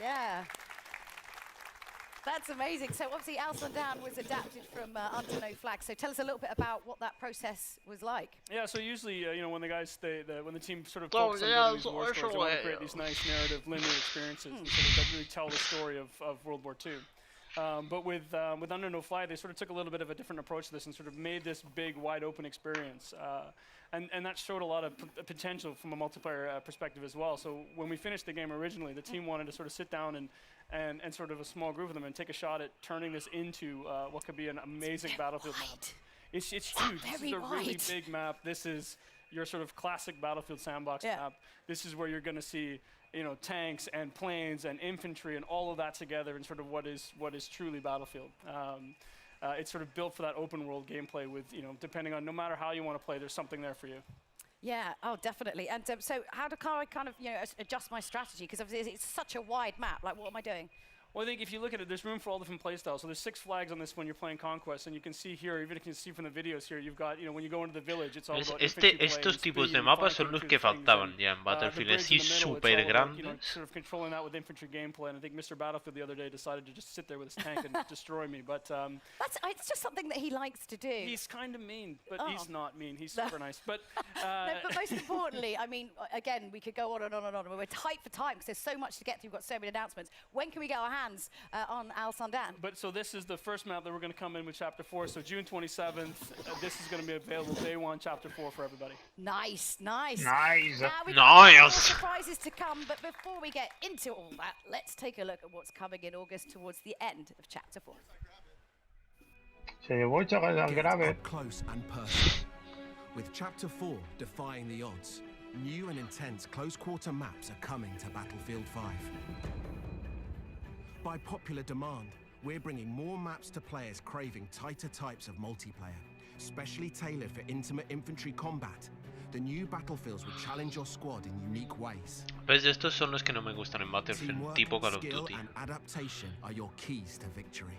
Yeah. That's amazing. So obviously Al Sundan was adapted from Under No Flag. So tell us a little bit about what that process was like. Yeah, so usually, you know, when the guys, when the team sort of Oh, focus on yeah, building these so war stories, they want to actually, create these nice narrative, linear experiences and sort of that really tell the story of World War II. But with Under No Flag, they sort of took a little bit of a different approach to this and sort of made this big, wide open experience. And that showed a lot of potential from a multiplayer perspective as well. So when we finished the game originally, the team wanted to sort of sit down and sort of a small group of them and take a shot at turning this into what could be an amazing Battlefield map. It's huge. This is a really big map. This is your sort of classic Battlefield sandbox map. This is where you're going to see, you know, tanks and planes and infantry and all of that together in sort of what is truly Battlefield. It's sort of built for that open world gameplay with, you know, depending on no matter how you want to play, there's something there for you. Yeah, oh, definitely. And so how do I kind of, you know, adjust my strategy? Because obviously it's such a wide map. Like, what am I doing? Well, I think if you look at it, there's room for all different playstyles. So there's 6 flags on this when you're playing Conquest, and you can see here, even if you can see from the videos here, you've got, you know, when you go into the village, it's all about Estos tipos de mapas son los que faltaban ya en Battlefield, así súper grandes. Sort of controlling that with infantry gameplay, and I think Mr. Battlefield the other day decided to just sit there with his tank and destroy me. But it's just something that he likes to do. He's kind of mean, but he's not mean. He's super nice. But no, but most importantly, I mean, again, we could go on and on and on. We're tight for time because there's so much to get through. We've got so many announcements. When can we get our hands on Al Sundan? But so this is the first map that we're going to come in with Chapter 4. So June 27th, this is going to be available day 1, Chapter 4 for everybody. Nice, nice. Nice. Now we've got more surprises to come, but before we get into all that, let's take a look at what's coming in August towards the end of Chapter 4. Se llevó mucho grave. Up close and personal. With Chapter 4 defying the odds, new and intense close-quarter maps are coming to Battlefield 5. By popular demand, we're bringing more maps to players craving tighter types of multiplayer, specially tailored for intimate infantry combat. The new battlefields will challenge your squad in unique ways. ¿Ves? Estos son los que no me gustan en Battlefield, Teamwork, tipo Call of skill, Duty. and adaptation are your keys to victory.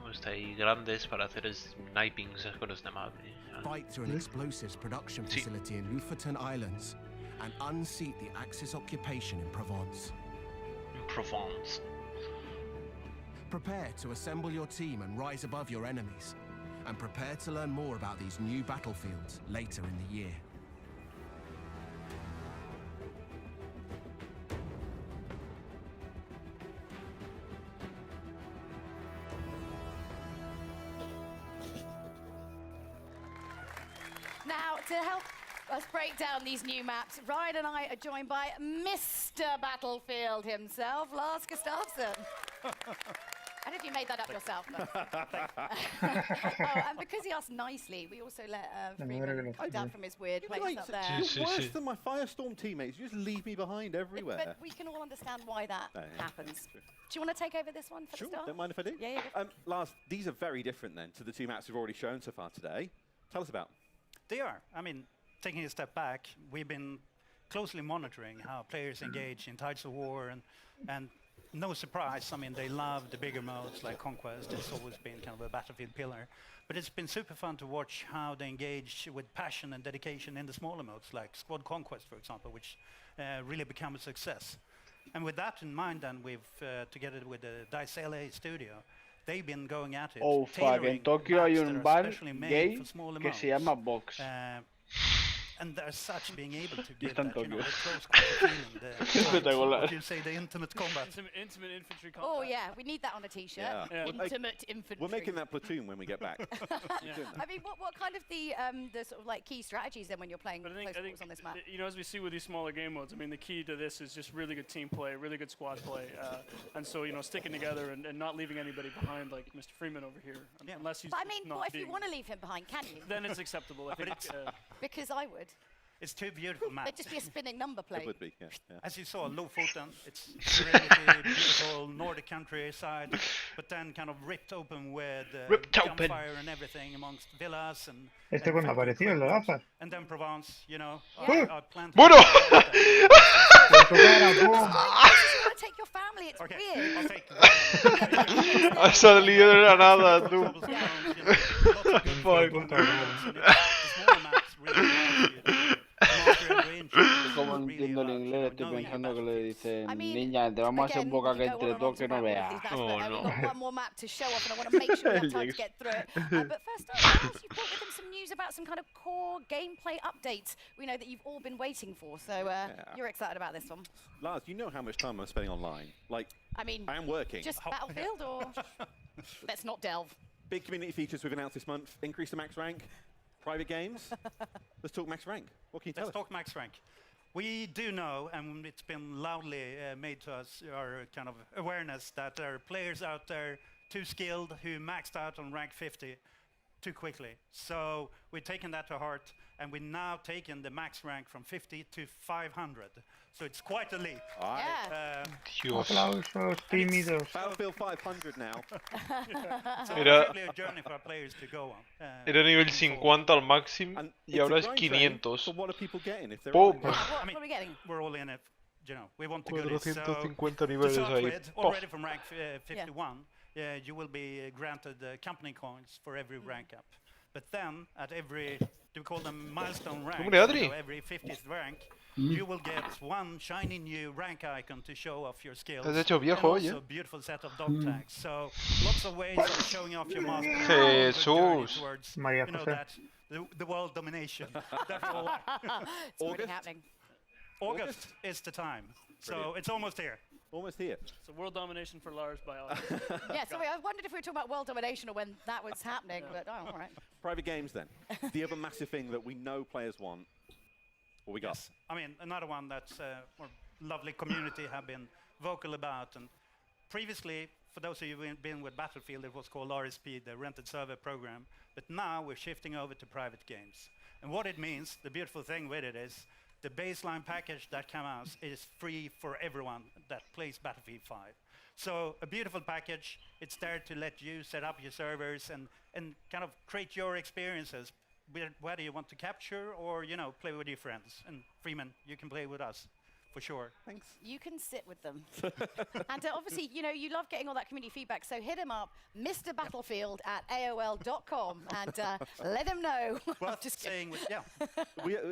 Como está ahí grandes para hacer snipings con los demás. Fight through an explosives production facility in Lofoten Islands and unseat the Axis occupation in Provence. Provence. Prepare to assemble your team and rise above your enemies. And prepare to learn more about these new battlefields later in the year. Now, to help us break down these new maps, Ryan and I are joined by Mr. Battlefield himself, Lars Gustafsson. I don't know if you made that up yourself, but... oh, and because he asked nicely, we also let Freeman come down from his weird place up there. You're worse than my Firestorm teammates. You just leave me behind everywhere. But we can all understand why that happens. Do you want to take over this one for the start? Don't mind if I do. Yeah, yeah. Lars, these are very different then to the two maps we've already shown so far today. Tell us about them. They are. I mean, taking a step back, we've been closely monitoring how players engage in Tides of War, and no surprise, I mean, they love the bigger modes like Conquest. It's always been kind of a Battlefield pillar. But it's been super fun to watch how they engage with passion and dedication in the smaller modes, like Squad Conquest, for example, which really become a success. And with that in mind, then we've, together with the DICE LA studio, they've been going at it. Oh fuck, en Tokio hay un bar gay que se llama Vox. And they're such being able to give Está en that, you know, Tokio. the close combat feeling, Espectacular. what you say, the intimate combat. Intimate infantry combat. Oh yeah, we need that on a t-shirt. Yeah. Intimate infantry. We're making that platoon when we get back. I mean, what kind of the sort of like key strategies then when you're playing close quarters on this map? You know, as we see with these smaller game modes, I mean, the key to this is just really good team play, really good squad play, and so, you know, sticking together and not leaving anybody behind, like Mr. Freeman over here, unless he's. But I mean, not what if being you want to leave him behind? Can you? Then it's acceptable. I think. Because I would. It's two beautiful maps. It'd just be a spinning number plate. It would be, yeah. As you saw, Lofoten, it's really beautiful Nordic countryside, but then kind of ripped open with gunfire and everything amongst villas and. Este cuando apareció el de gafas. And then Provence, you know, Yeah. our plant. ¡Bueno! Take your family, it's weird. I'll take Ha salido de la nada, tú. Como entiendo el inglés, estoy pensando que le dicen, niña, te vamos a hacer un boca que entre dos que no veas. Oh, no. We've got one more map to show off, and I want to make sure we have time to get through it. But first up, Lars, you brought with them some news about some kind of core gameplay updates. We know that you've all been waiting for, so you're excited about this one. Lars, you know how much time I'm spending online. Like, I mean, I am working. Just Battlefield, or let's not delve. Big community features we've announced this month. Increase the max rank. Private games. Let's talk max rank. What can you tell us? Let's talk max rank. We do know, and it's been loudly made to us, our kind of awareness, that there are players out there too skilled who maxed out on rank 50 too quickly. So we've taken that to heart, and we've now taken the max rank from 50 to 500. So it's quite a leap. Aplausos tímidos. Battlefield 500 now. So Era- it's really a journey for our players to go on. Era nivel 50 al máximo y ahora es 500. So what are people getting if they're ¡Pum! I mean, we're all in it. You know, we want the goodies. So 450 to niveles start ahí. with, already from rank 51, you will be granted company coins for every rank up. But then, at every, do we call them milestone rank? Hombre, Adri. So every 50th rank, you will get one shiny new rank icon to show off your skills. Has hecho viejo, and also oye. a beautiful set of dog tags. So lots of ways of showing off your master. Jesús. Towards, María you know, José. that the world domination. Definitely. It's already happening. August is the time. So it's almost here. Almost here. So world domination for Lars by August. Yeah, so I wondered if we were talking about world domination or when that was happening, but oh, all right. Private games then. The other massive thing that we know players want. What we got? Yes. I mean, another one that's our lovely community have been vocal about. And previously, for those of you who've been with Battlefield, it was called RSP, the rented server program. But now we're shifting over to private games. And what it means, the beautiful thing with it is, the baseline package that comes out is free for everyone that plays Battlefield 5. So a beautiful package. It's there to let you set up your servers and kind of create your experiences, whether you want to capture or, you know, play with your friends. And Freeman, you can play with us for sure. Thanks. You can sit with them. And obviously, you know, you love getting all that community feedback, so hit him up, Mr. Battlefield at AOL.com, and let him know. Well, just saying, yeah.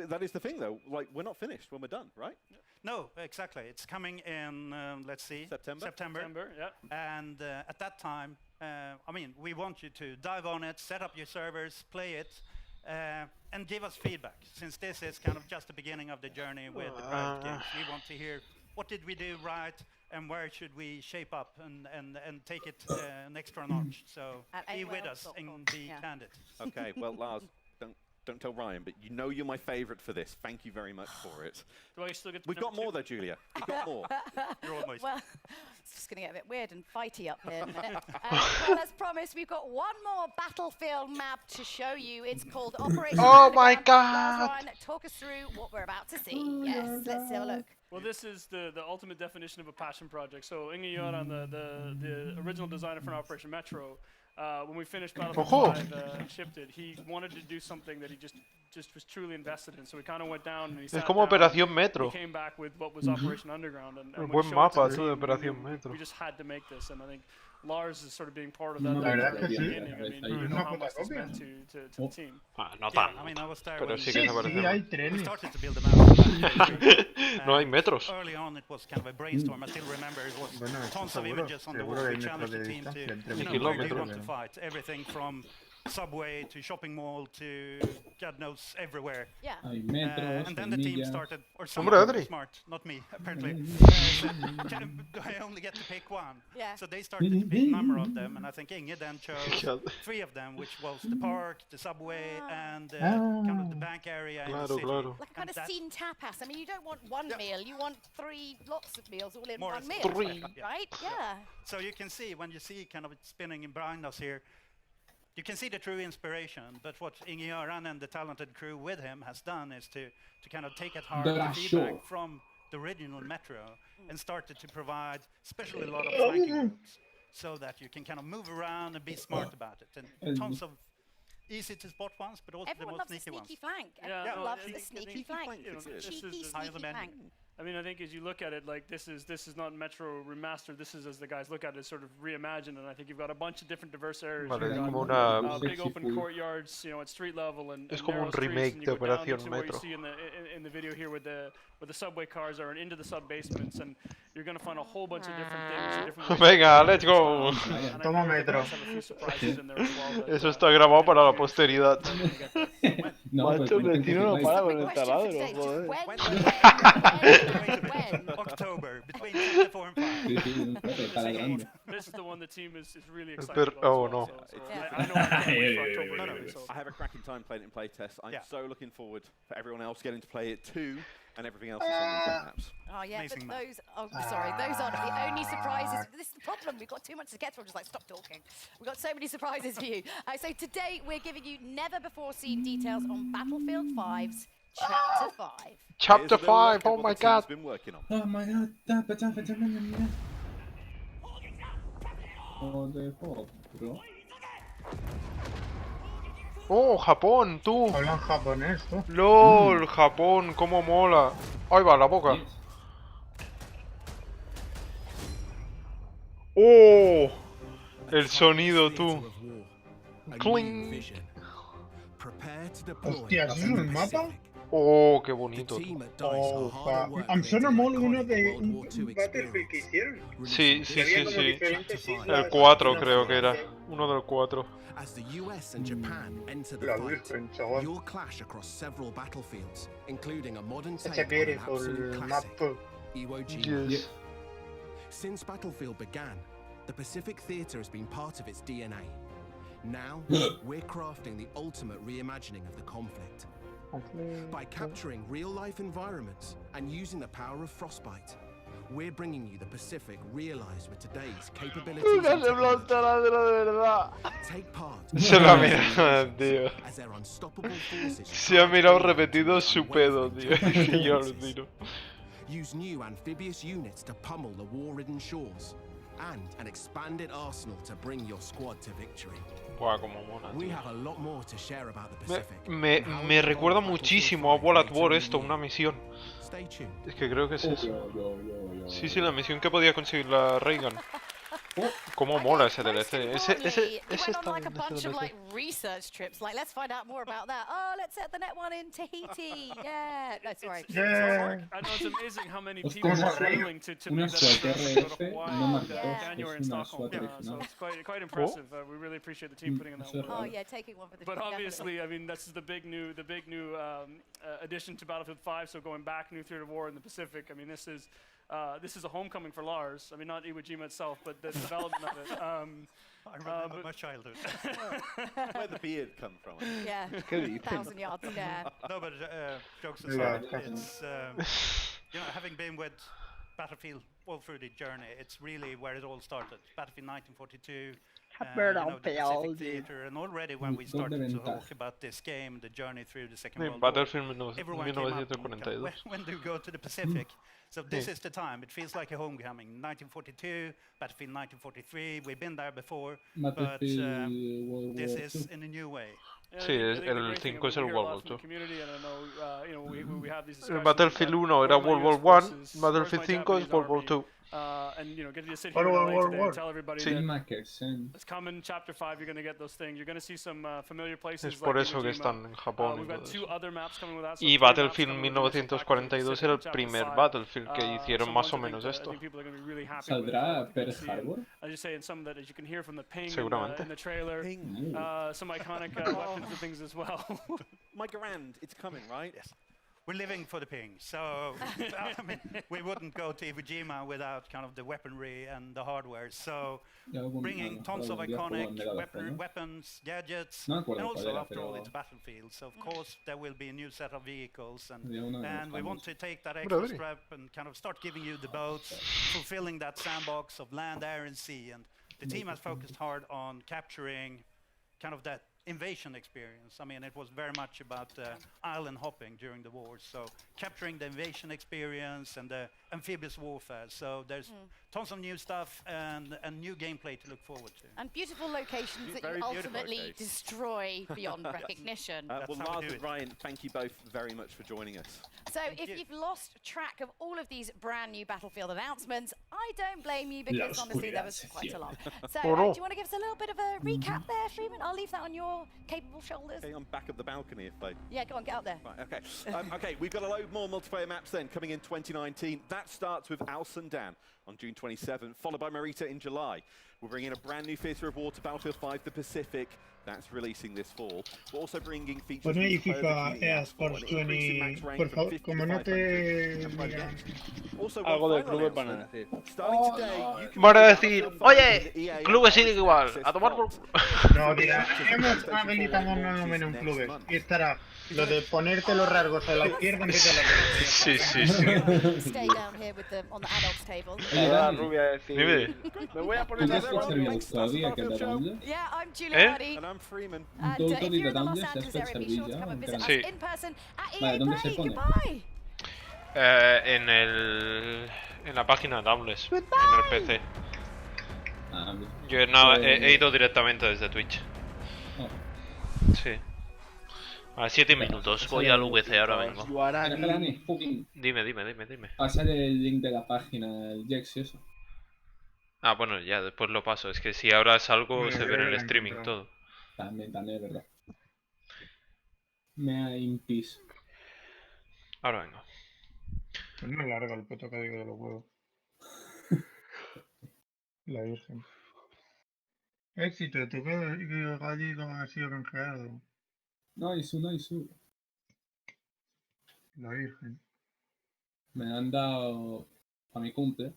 That is the thing, though. Like, we're not finished when we're done, right? No, exactly. It's coming in, let's see. September. Yeah. And at that time, I mean, we want you to dive on it, set up your servers, play it, and give us feedback. Since this is kind of just the beginning of the journey with the private games, we want to hear what did we do right and where should we shape up and take it an extra notch. So be with us and be candid. Okay, well, Lars, don't tell Ryan, but you know you're my favourite for this. Thank you very much for it. Do I still get We've got more though, Julia. We've got more. You're almost. Well, it's just going to get a bit weird and fighty up here in a minute. Well, as promised, we've got one more Battlefield map to show you. It's called Operation Oh my Underground. God! Ryan, talk us through what we're about to see. Yes, let's have a look. Well, this is the ultimate definition of a passion project. So Inge Göran, the original designer for Operation Metro, when we finished Battlefield 5 and shipped it, he wanted to do something that he just was truly invested in. So we kind of went down and he sat como down, Operación Metro. He came back with what was Operation Underground. And Un when buen we showed mapa, it to tú, de the team, Operación Metro. we just had to make this, and I think Lars is sort of being part of that. La verdad es que sí. beginning. I mean, you know how much this meant to the team. No Yeah, tan. I mean, I was there Pero when sí que se parece. Sí, hay we trenes. started to build the map. No hay metros. Early on, it was kind of a brainstorm. I still remember it was Bueno, tons of seguro. images on the Seguro wall. hay We metros challenged de the team to, distancia entre you know, kilómetros. where do you want to fight? Everything from subway to shopping mall to God knows everywhere. Yeah. And then the team started, or Hombre, someone Adri. smart, not me, apparently. I only get to pick one. Yeah. So they started to pick a number of them, and I think Inge then chose 3 of them, which was the park, the subway, and kind of the bank area in the city. Claro. Like a kind of scene tapas. I mean, you don't want one meal, you want 3 lots of meals all in More one or meal. less. Right? Yeah. So you can see, when you see kind of it spinning behind us here, you can see the true inspiration, but what Inge Göran and the talented crew with him has done is to kind of take at heart the feedback from the original Metro and started to provide especially a lot of flanking routes so that you can kind of move around and be smart about it. And tons of easy to spot ones, but also Everyone the loves most a sneaky ones. sneaky flank. Yeah, Everyone no, loves it- the it- sneaky it- flank. you know, It's a this is cheeky, the sneaky flank. I mean, I think as you look at it, like this is not Metro remastered. This is, as the guys look at it, sort of reimagined. And I think you've got a bunch of different diverse areas. Vale, You've es got, como una- big open courtyards, you know, at street level and Es como narrow un streets, remake and de you go down Operación into where Metro. you see in the video here with the subway cars are and into the sub basements, and you're going to find a whole bunch of different things. and different ways to Venga, play let's go. styles. And I know Toma that the Metro. guys have a few surprises in there as well that, Eso está grabado para la posteridad. Macho, el destino no para con el Question for taladro, today, just joder. when October, between chapter 4 and 5. Sí, sí, un poco, taladrando. This is the one the team is really excited Pero- about. oh, as well, no. so Yeah. I know I can't wait for October No, no, anyway, so. I have a cracking time playing it in playtest. I'm Yeah. so looking forward for everyone else getting to play it too, and everything else that's on these maps. Oh yeah, Amazing but map. those. Oh, sorry, those aren't the only surprises. This is the problem. We've got too much to get through. I'm just like, stop talking. We've got so many surprises for you. So today we're giving you never-before-seen details on Battlefield 5's Chapter 5. Chapter Here's a little 5, look at oh what my the team's god. been working on. Oh my god, mira. Joder, bro. Oh, Japón, tú. Hablan japonés, tú. LOL, Japón, cómo mola. Ahí va, la boca. Oh, el sonido, tú. Cling. Hostia, ¿eso es un mapa? Oh, qué bonito. Oh, a suena mola uno de un Battlefield que hicieron. Sí, Y sí, había sí, como sí. diferentes islas, El 4 no creo sé que era. qué. Uno del 4. As the US and Japan enter the La fight, Virgen, chaval. you'll clash across several battlefields, including a modern It's a take on an beautiful absolute map. classic, Iwo Jima. Yes. Since Battlefield began, the Pacific Theatre has been part of its DNA. Now, we're crafting the ultimate reimagining of the conflict. By capturing real-life environments and using the power of Frostbite, we're bringing you the Pacific realized with today's capabilities and technology. taladro de verdad. Take part Se lo ha mirado, tío. as their unstoppable forces Se ha mirado repetido su pedo, tío. Y yo lo tiro. use new amphibious units to pummel the war-ridden shores and an expanded arsenal to bring your squad to victory. Buah, como mola, We tío. have a lot more to share about the Pacific. Me recuerda muchísimo a World at War esto, una misión. Stay tuned. Es que creo que es eso. Sí, sí, la misión que podía conseguir la Reagan. Cómo mola ese DLC. Ese went está on like a bien, ese bunch of DLC. like research trips. Like, let's find out more about that. Oh, let's set the net one in Tahiti. Yeah. No, sorry. I know it's amazing how many people are willing to make that trip to go to Hawaii in January in Stockholm. So it's quite impressive. We really appreciate the team putting in that work. Oh yeah, taking one for the But team, obviously, I mean, this is the big new addition to Battlefield 5. So going back, new theater of war in the Pacific. I mean, this is a homecoming for Lars. I mean, not Iwo Jima itself, but the development of it. I remember my childhood. Where the beard come from? Yeah. 1,000 yards there. No, but jokes aside, it's having been with Battlefield all through the journey, it's really where it all started. Battlefield 1942. The Pacific Theater, and already when we started to talk about this game, the journey through the Second World War, Battlefield everyone came up, 1942. when do you go to the Pacific? So this is the time. It feels like a homecoming. 1942, Battlefield 1943. We've been there before, but this is in a new way. Sí, el 5 es el World War 2. El El Battlefield 1 era World War 1, Battlefield 5 es World War 2. And get to sit here today and tell everybody that it's coming chapter 5. You're going to get those things. You're going to see some familiar places. Es por eso que están en Japón. We've got 2 other maps coming with that. Y Battlefield 1942 era el primer Battlefield que hicieron más o menos esto. ¿Saldrá Pearl Harbor? I just say in some that, as you can hear from the ping Seguramente. in the trailer, some iconic weapons and things as well. My Garand, it's coming, right? Yes. We're living for the ping, so I mean, we wouldn't go to Iwo Jima without kind of the weaponry and the hardware. So bringing tons of iconic weapons, gadgets, and also, after all, it's Battlefield. So of course there will be a new set of vehicles, and we want to take that extra step and kind of start giving you the boats, fulfilling that sandbox of land, air, and sea. And the team has focused hard on capturing kind of that invasion experience. I mean, it was very much about island hopping during the war, so capturing the invasion experience and the amphibious warfare. So there's tons of new stuff and new gameplay to look forward to. And beautiful locations that you ultimately destroy beyond recognition. Well, Lars and Ryan, thank you both very much for joining us. So if you've lost track of all of these brand new Battlefield announcements, I don't blame you, because honestly there was quite a lot. So do you want to give us a little bit of a recap there, Freeman? I'll leave that on your capable shoulders. Okay, I'm back up the balcony if they... Yeah, go on, get out there. Right, okay. Okay, we've got a load more multiplayer maps then coming in 2019. That starts with Al Sundan on June 27th, followed by Marita in July. We're bringing a brand new theatre of war to Battlefield 5, the Pacific. That's releasing this fall. We're also bringing features Ponme ahí FIFA EA Sports 20, por favor, como no te digan algo de clubes van a decir. Van a decir, oye, clubes siguen igual, a tomar por... No, dirá, hemos habilitado un nuevo menú en clubes. Y estará lo de ponerte los rasgos a la izquierda en vez de a la derecha. Sí, sí, sí. Stay down here with the, on the adults table. La rubia decir, Dime. me voy a poner ¿Tú has servido todavía que te damos? Yeah, I'm Julia Hardy. And I'm Freeman. And ¿Tú if you're in the Los te Angeles has area, be sure to servido come and ya? visit us Sí. in person at Vale, EA ¿dónde se Play. pone? Goodbye. En la página de Doubles, en el PC. Ah, Yo he ido directamente desde Twitch. Sí. A 7 minutos, voy al VC, ahora vengo. Dime. Pasar el link de la página, el Jex y eso. Ah, bueno, ya, después lo paso. Es que si ahora salgo, se ve en el streaming todo. También, es verdad. Me impis. Ahora vengo. Pues no larga el puto código de los huevos. La Virgen. Éxito, tu gallito ha sido canjeado. Nice. La Virgen. Me han dado a mi cumple.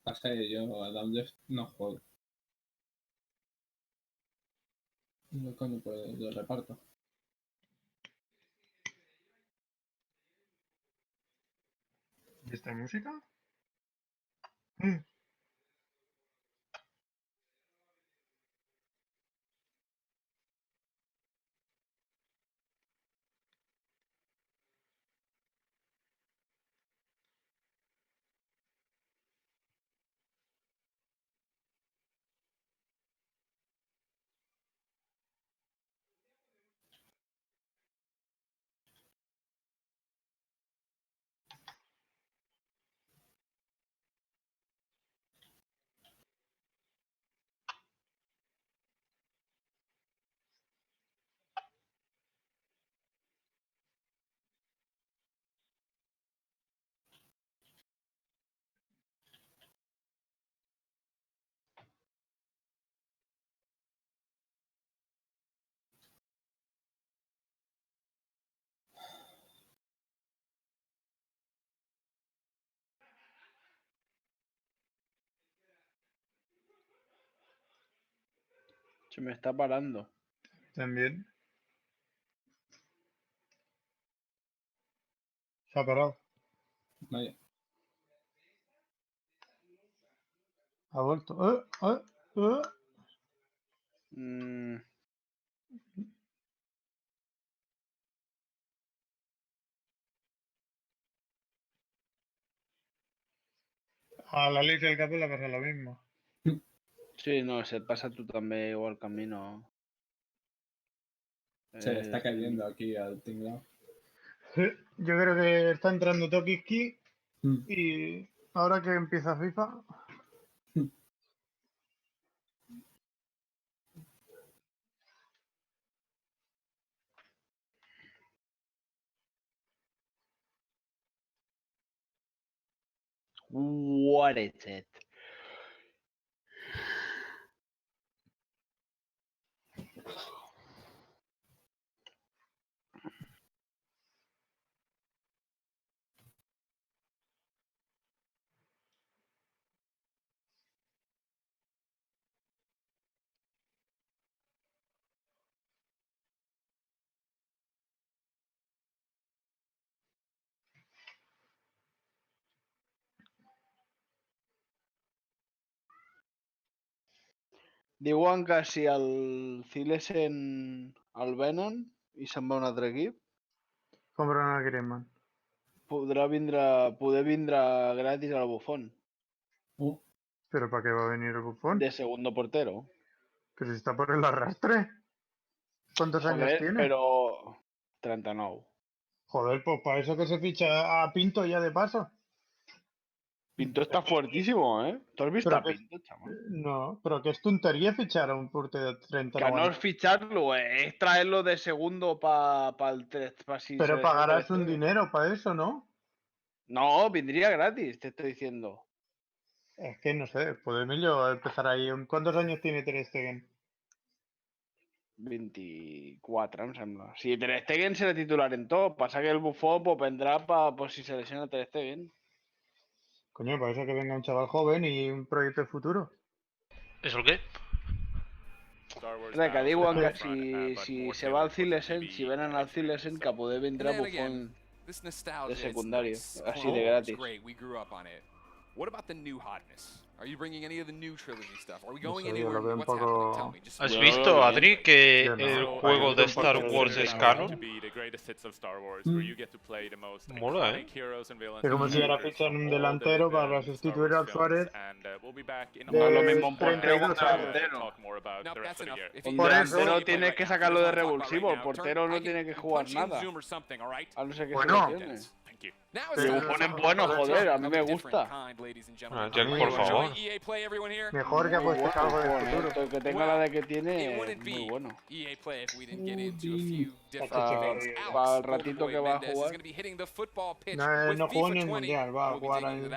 Pasa que yo a Downless no juego. No, coño, pues lo reparto. ¿Y esta música? Se me está parando. También. Se ha parado. Vaya. Ha vuelto. A la Liga del Capo le pasa lo mismo. Sí, no, se pasa tú también igual camino. Se le está cayendo aquí al tinglado. Yo creo que está entrando Tokiski y ahora que empieza FIFA. What is it? Diuen que si el Cilesen el venen i se'n va a un altre equip, Compran a Griezmann. poder vindre gratis al Buffon. ¿Pero para qué va a venir el Buffon? De segundo portero. Pero si está por el arrastre. ¿Cuántos años tiene? Pero 39. Joder, pues para eso que se ficha a Pinto ya de paso. Pinto está fuertísimo, ¿eh? ¿Tú has visto a Pinto, chaval? No, pero que es tontería fichar a un portero de 30 Que no es ficharlo, es traerlo de segundo para el 3. Pero pagarás un dinero para eso, ¿no? No, vendría gratis, te estoy diciendo. Es que no sé, podemos empezar ahí. ¿Cuántos años tiene Ter Stegen? 24, em sembla. Si Ter Stegen será titular en todo, pasa que el Buffon pues, vendrá por si se lesiona Ter Stegen. Coño, para eso que venga un chaval joven y un proyecto de futuro. ¿Eso el qué? Que diuen que si se va al Cilesen, si venen al Cilesen, que poder vindrà Buffon de secundari, així de gratis. What about the new hotness? Are you bringing any of the new trilogy stuff? Are we going sé, anywhere? lo veo un What's happening? Tell poco... me. Just ¿Has visto, Adri, que el juego de Star Wars es canon? Mola, ¿eh? Es como si ahora fichan un delantero para sustituir al Suárez. No es lo mismo un 32 portero. Un delantero tienes que sacarlo de revulsivo, el portero no tiene que jugar nada. A no ser que se lesione. Se ponen buenos, joder, a mí me gusta. Jack, por favor. Mejor que apuestes algo de futuro. Que tenga la de que tiene, muy bueno. Para el ratito que va a jugar. No jugó ni el mundial, va a jugar ahí.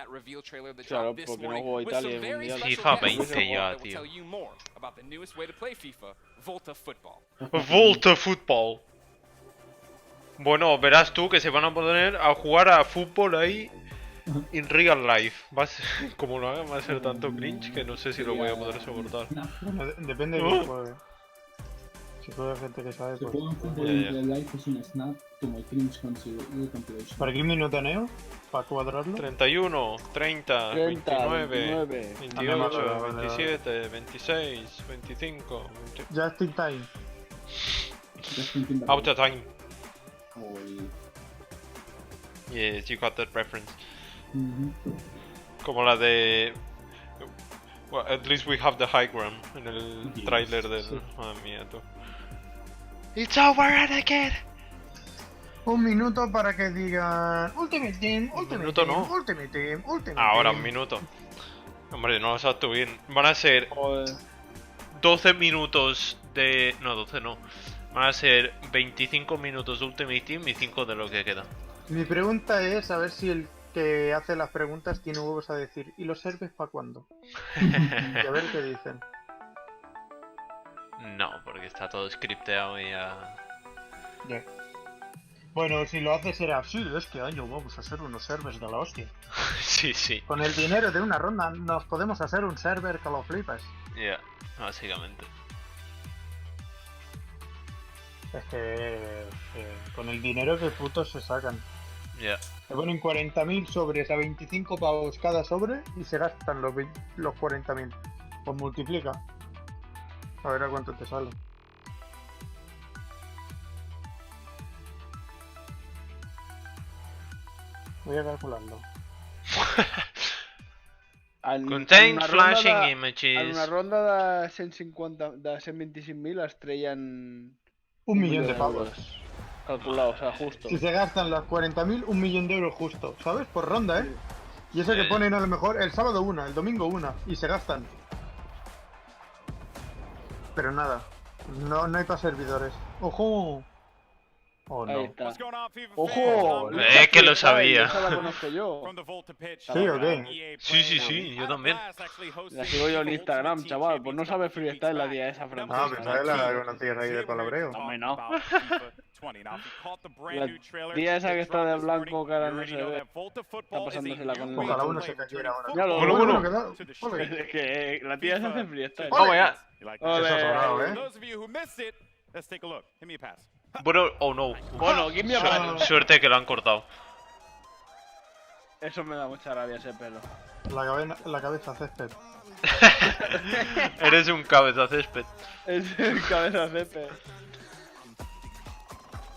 Claro, porque no jugó Italia en el mundial. FIFA 20 ya, tío. Volta Football. Bueno, verás tú que se van a poner a jugar a fútbol ahí in real life. Como lo hagan, va a ser tanto cringe que no sé si lo voy a poder soportar. Bueno, depende de quién juegue. Si juega gente que sabe, Si pues... juegan fútbol en real life es un snap como el cringe compilation. ¿Para qué minuto neo? ¿Para cuadrarlo? 31, 30, 29, 28, vale. 27, 26, 25... Just in time. Out of time. Oh, Yes, you got that reference. Como la de... Well, at least we have the high ground en el tráiler del... Madre mía, tú. It's over again. Un minuto para que digan Ultimate Team, Ultimate minuto Team, no. Ultimate Team, Ultimate Ahora, Team. un minuto. Hombre, no lo sabes tú bien. Van a ser 12 minutos de... No, 12 no. Van a ser 25 minutos de Ultimate Team y 5 de lo que queda. Mi pregunta es a ver si el que hace las preguntas tiene huevos a decir ¿y los serves para cuándo? Y a ver qué dicen. No, porque está todo scripteado y ya... Ya. Bueno, si lo hace será sí, este año vamos a hacer unos servers de la hostia. Sí, sí. Con el dinero de una ronda nos podemos hacer un server que lo flipas. Ya, básicamente. Es que con el dinero que putos se sacan. Ya. Se ponen 40.000 sobres a 25 pavos cada sobre y se gastan los 40.000. Pues multiplica. A ver a cuánto te sale. Voy a calcularlo. Contain flashing images. En una ronda de 150, de 125.000 es treien... 1 millón de pavos. Calculado, o sea, justo. Si se gastan los 40.000, 1 millón de euros justo, ¿sabes? Por ronda, ¿eh? Y eso que ponen a lo mejor el sábado una, el domingo una, y se gastan. Pero nada, no hay para servidores. ¡Ojo! Oh, no. Ahí está. ¡Ojo! Que lo sabía. Esa la conozco yo. ¿Sí o qué? Sí, yo también. La sigo yo en Instagram, chaval. Pues no sabe freestyle la tía esa francesa. Ah, pensaba la conocías ahí de palabreo. Hombre, no. La tía esa que está de blanco, cara no se ve. Está pasándosela con el... Ojalá uno se cayera ahora. Ya lo Bueno. Es que la tía se hace freestyle. Vamos ya. Bueno, oh no. Bueno, give me a pass. Suerte que lo han cortado. Eso me da mucha rabia, ese pelo. La cabeza césped. Eres un cabeza césped. Es el cabeza césped.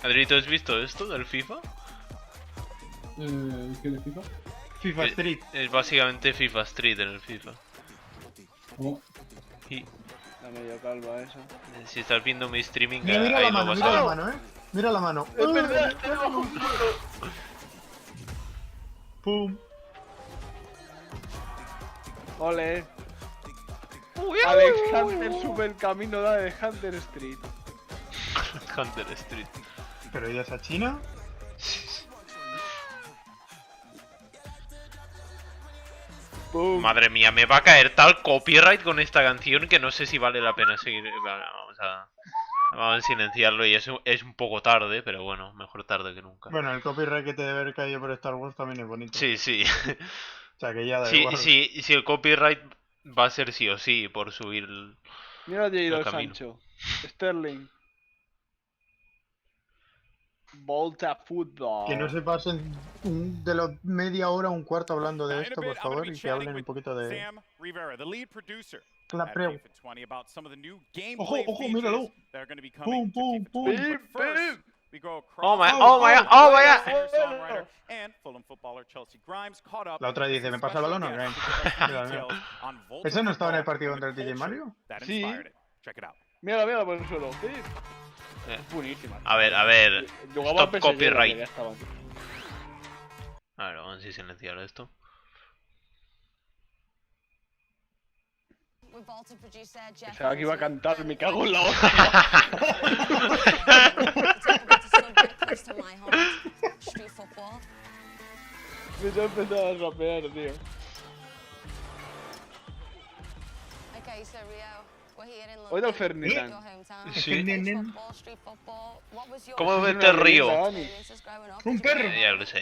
Adrito, ¿has visto esto del FIFA? ¿Qué de FIFA? FIFA Street. Es básicamente FIFA Street en el FIFA. ¿Cómo? Y Está medio calva eso. si estás viendo mi streaming, Mira ahí la mano, lo vas mira a la ver. mano, Mira la mano. Es verdad, ¡Pum! Ole. Alex Hunter sube el camino de Hunter Street. Hunter Street. ¿Pero ella es a China? Boom. Madre mía, me va a caer tal copyright con esta canción que no sé si vale la pena seguir. Vamos a silenciarlo y es un poco tarde, pero bueno, mejor tarde que nunca. Bueno, el copyright que te debe haber caído por Star Wars también es bonito. Sí. O sea que ya da igual. Si el copyright va a ser sí o sí por subir Mira a Jairo el camino. Sancho. Sterling. Volta Football. Que no se pasen de los media hora a un cuarto hablando de esto, por favor, y que hablen un poquito de... La preu. Ojo, míralo. Pum, pum, pum. Oh my god. La otra dice, ¿me pasa el balón o qué? ¿Eso no estaba en el partido contra el DJ Mario? Sí. Mira por el suelo. Sí. Buenísima. A ver. Jugaba Stop PSG, copyright. ya estaban. A ver, vamos a silenciar esto. Pensaba que iba a cantar, me cago en la hostia. Me he empezado a rapear, tío. Oye, el Ferdinand. Sí. ¿Cómo vete el río? Un perro. Ya lo sé.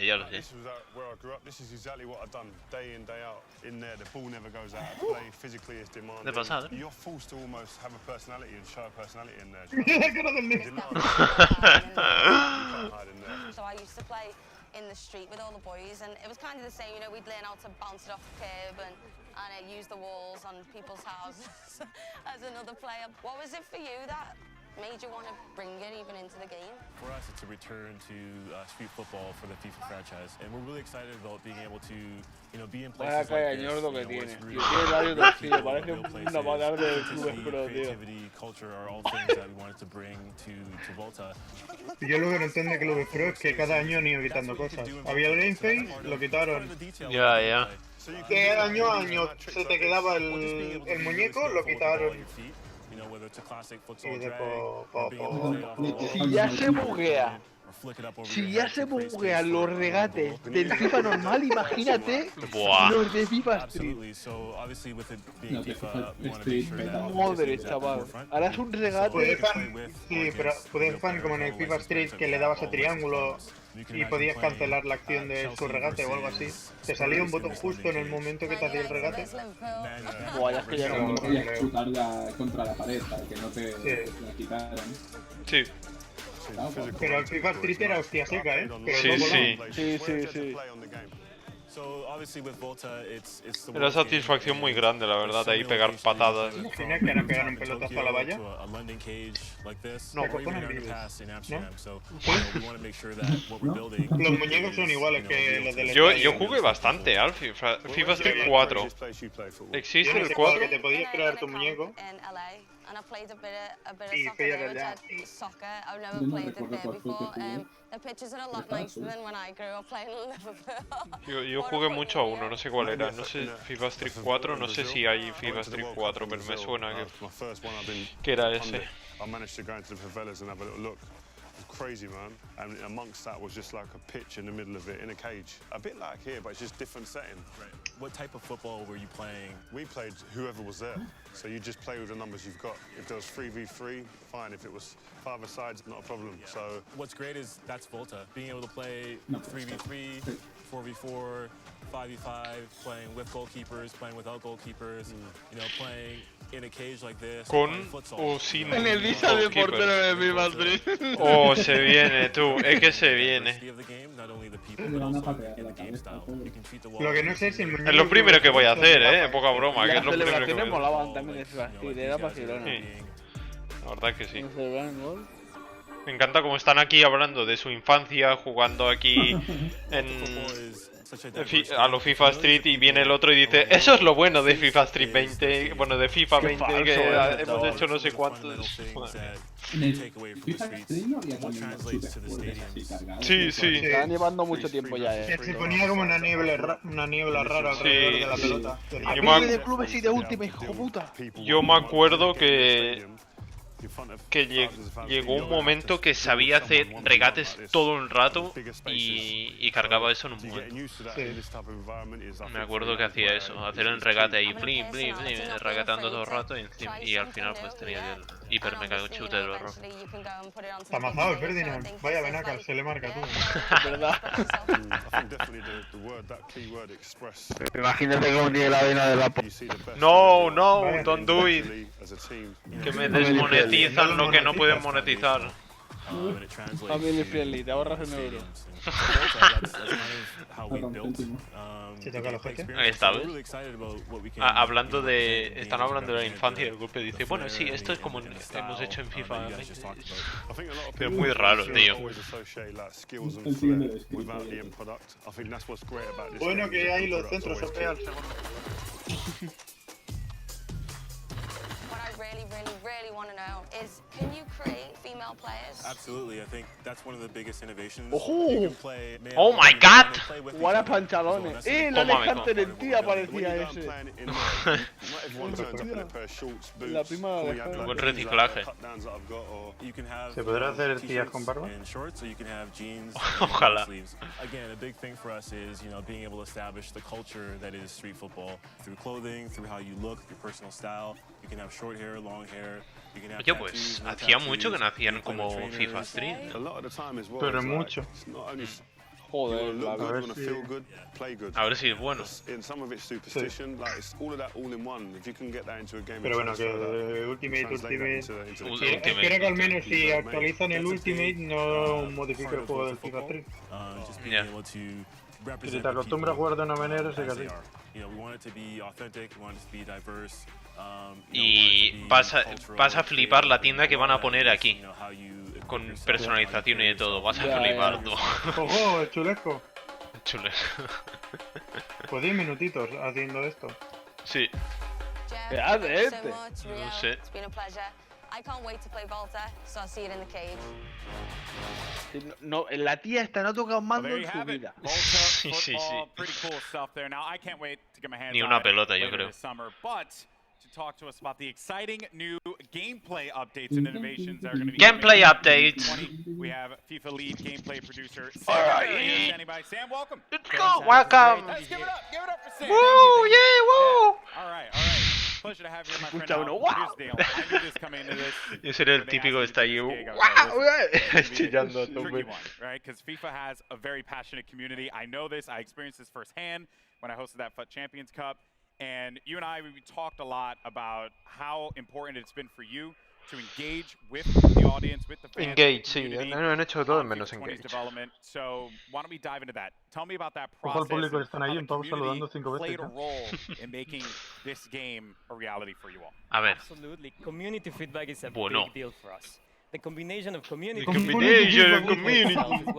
De pasada. In the street with all the boys, and it was kind of the same, you know, we'd learn how to bounce it off the curb and use the walls on people's houses as another player. What was it for you that made you want to bring it even into the game? For us, it's a return to street football for the FIFA franchise, and we're really excited about being able to, you know, be in places like this. Vaya que Where tiene. it's Tío, really tiene varios torcidos, parece real una places, madre de clubes authenticity, pro, tío. creativity, culture are all things that we wanted to bring to Volta. Y yo lo que no entiendo de Clubes Pro es que cada año han ido quitando cosas. Había el Game Face, lo quitaron. Ya. Que año a año se te quedaba el muñeco, lo quitaron. Y después... Si ya se buguean los regates del FIFA normal, imagínate los de FIFA Street. Madre, chaval. Harás un regate. Sí, pero puedes fan como en el FIFA Street que le dabas a triángulo y podías cancelar la acción de su regate o algo así. Te salía un botón justo en el momento que te hacía el regate. Buah, ya es que ya no podías chutar contra la pared para que no te la quitaran. Sí. Pero el FIFA Street era hostia seca, ¿eh? Sí. Era satisfacción muy grande, la verdad, de ahí pegar patadas. ¿Tienes que ahora pegar un pelotazo a la valla? No, Los muñecos son iguales que los del Yo jugué bastante al FIFA Street 4. ¿Existe el 4? Que te podías crear tu muñeco. And I played a bit of Y soccer there, ya. soccer. I've never played it there before. The pitches are a lot nicer than when I grew up playing in Liverpool. Yo jugué mucho a uno, no sé cuál era. No sé, FIFA Street 4, no sé si hay FIFA Street 4, pero me suena que era ese. Crazy, man. And amongst that was just like a pitch in the middle of it in a cage. A bit like here, but it's just different setting. Right. What type of football were you playing? We played whoever was there. So you just play with the numbers you've got. If there was 3v3, fine. If it was 5-a-side, not a problem. Yeah. So what's great is that's Volta. Being able to play 3v3, 4v4, 5v5, playing with goalkeepers, playing without goalkeepers, you know, playing in a cage like this. Con o sin en el visa de portero de mi Madrid. Oh, se viene, tú. Es que se viene. Lo que no sé es si el muñeco... Es lo primero que voy a hacer, poca broma. Que es lo primero que voy a hacer. molaban también de FIFA Street, era Barcelona. Sí. La verdad es que sí. Me encanta cómo están aquí hablando de su infancia, jugando aquí a lo FIFA Street y viene el otro y dice, eso es lo bueno de FIFA Street 20, bueno, de FIFA 20 que hemos hecho no sé cuántos. En el FIFA Street no había también los superjuegos así cargados. Sí. Están llevando mucho tiempo ya, Que se ponía como una niebla rara alrededor de la pelota. De clubes y de Ultimate, hijo puta. Yo me acuerdo que llegó un momento que sabía hacer regates todo el rato y cargaba eso en un momento. Me acuerdo que hacía eso, hacer el regate ahí, blim, regateando todo el rato y al final pues tenía el hiper mega chute del horror. Está mazado el Ferdinand, vaya venaca, se le marca tú. ¿Verdad? Imagínate cómo tiene la vena de la... No, don't do it. Que me desmonetizan lo que no pueden monetizar. Family friendly, te ahorras un euro. ¿Se toca los jeques? Ahí está, ¿ves? Hablando de... Están hablando de la infancia y el golpe dice, bueno, sí, esto es como hemos hecho en FIFA. Pero muy raro, tío. Bueno que hay los centros OP al segundo. Really want to know is, can you create female players? Absolutely, I think that's one of the biggest innovations. Oh my god! Guarda pantalones. La Alejandro en el tía parecía ese. La prima de buen reciclaje. ¿Se podrá hacer tías con barba? Ojalá. Again, a big thing for us is, you know, being able to establish the culture that is street football through clothing, through how you look, your personal style. You can have short hair, long hair. Oye, pues hacía mucho que no hacían como FIFA Street. Pero mucho. Joder, a ver si es bueno. Pero bueno, que Ultimate. Espero que al menos si actualizan el Ultimate no modifique el juego del FIFA 3. Y si te acostumbras a jugar de una manera, se así. Y vas a flipar la tienda que van a poner aquí. Con personalización y de todo. Vas a flipar tú. ¡Ojo, el chulesco! Pues 10 minutitos haciendo esto. Sí. ¿Qué hace este? No sé. I can't wait to play Volta, so I'll see it in the cage. No, la tía esta no ha tocado mando en su vida. Sí. Pretty cool stuff there. Now I can't wait to get my hands Ni una pelota, yo creo. Talk to us about the exciting new gameplay updates and innovations that are going to be gameplay updates. We have FIFA lead gameplay producer Sam. All right. Standing by. Sam, welcome. Let's go. Welcome. Let's give it up. Give it up for Sam. Woo! Yeah, woo! All right. Pleasure to have you, my friend. Here's the deal. I knew this coming into this. Yo seré el típico que está ahí chillando a tope. Right? Because FIFA has a very passionate community. I know this. I experienced this firsthand when I hosted that FUT Champions Cup. And you and I, we talked a lot about how important it's been for you to engage with the audience, with the fans, Engage, sí, han hecho todo menos engage. Development. So why don't we dive into that? Tell me about that Ojo al process público, and están how ahí the en Pau community saludando 5 played veces. a role in making this game a reality for you all. A ver. Absolutely. Community feedback is a Bueno. big deal for us. The combination of community Is what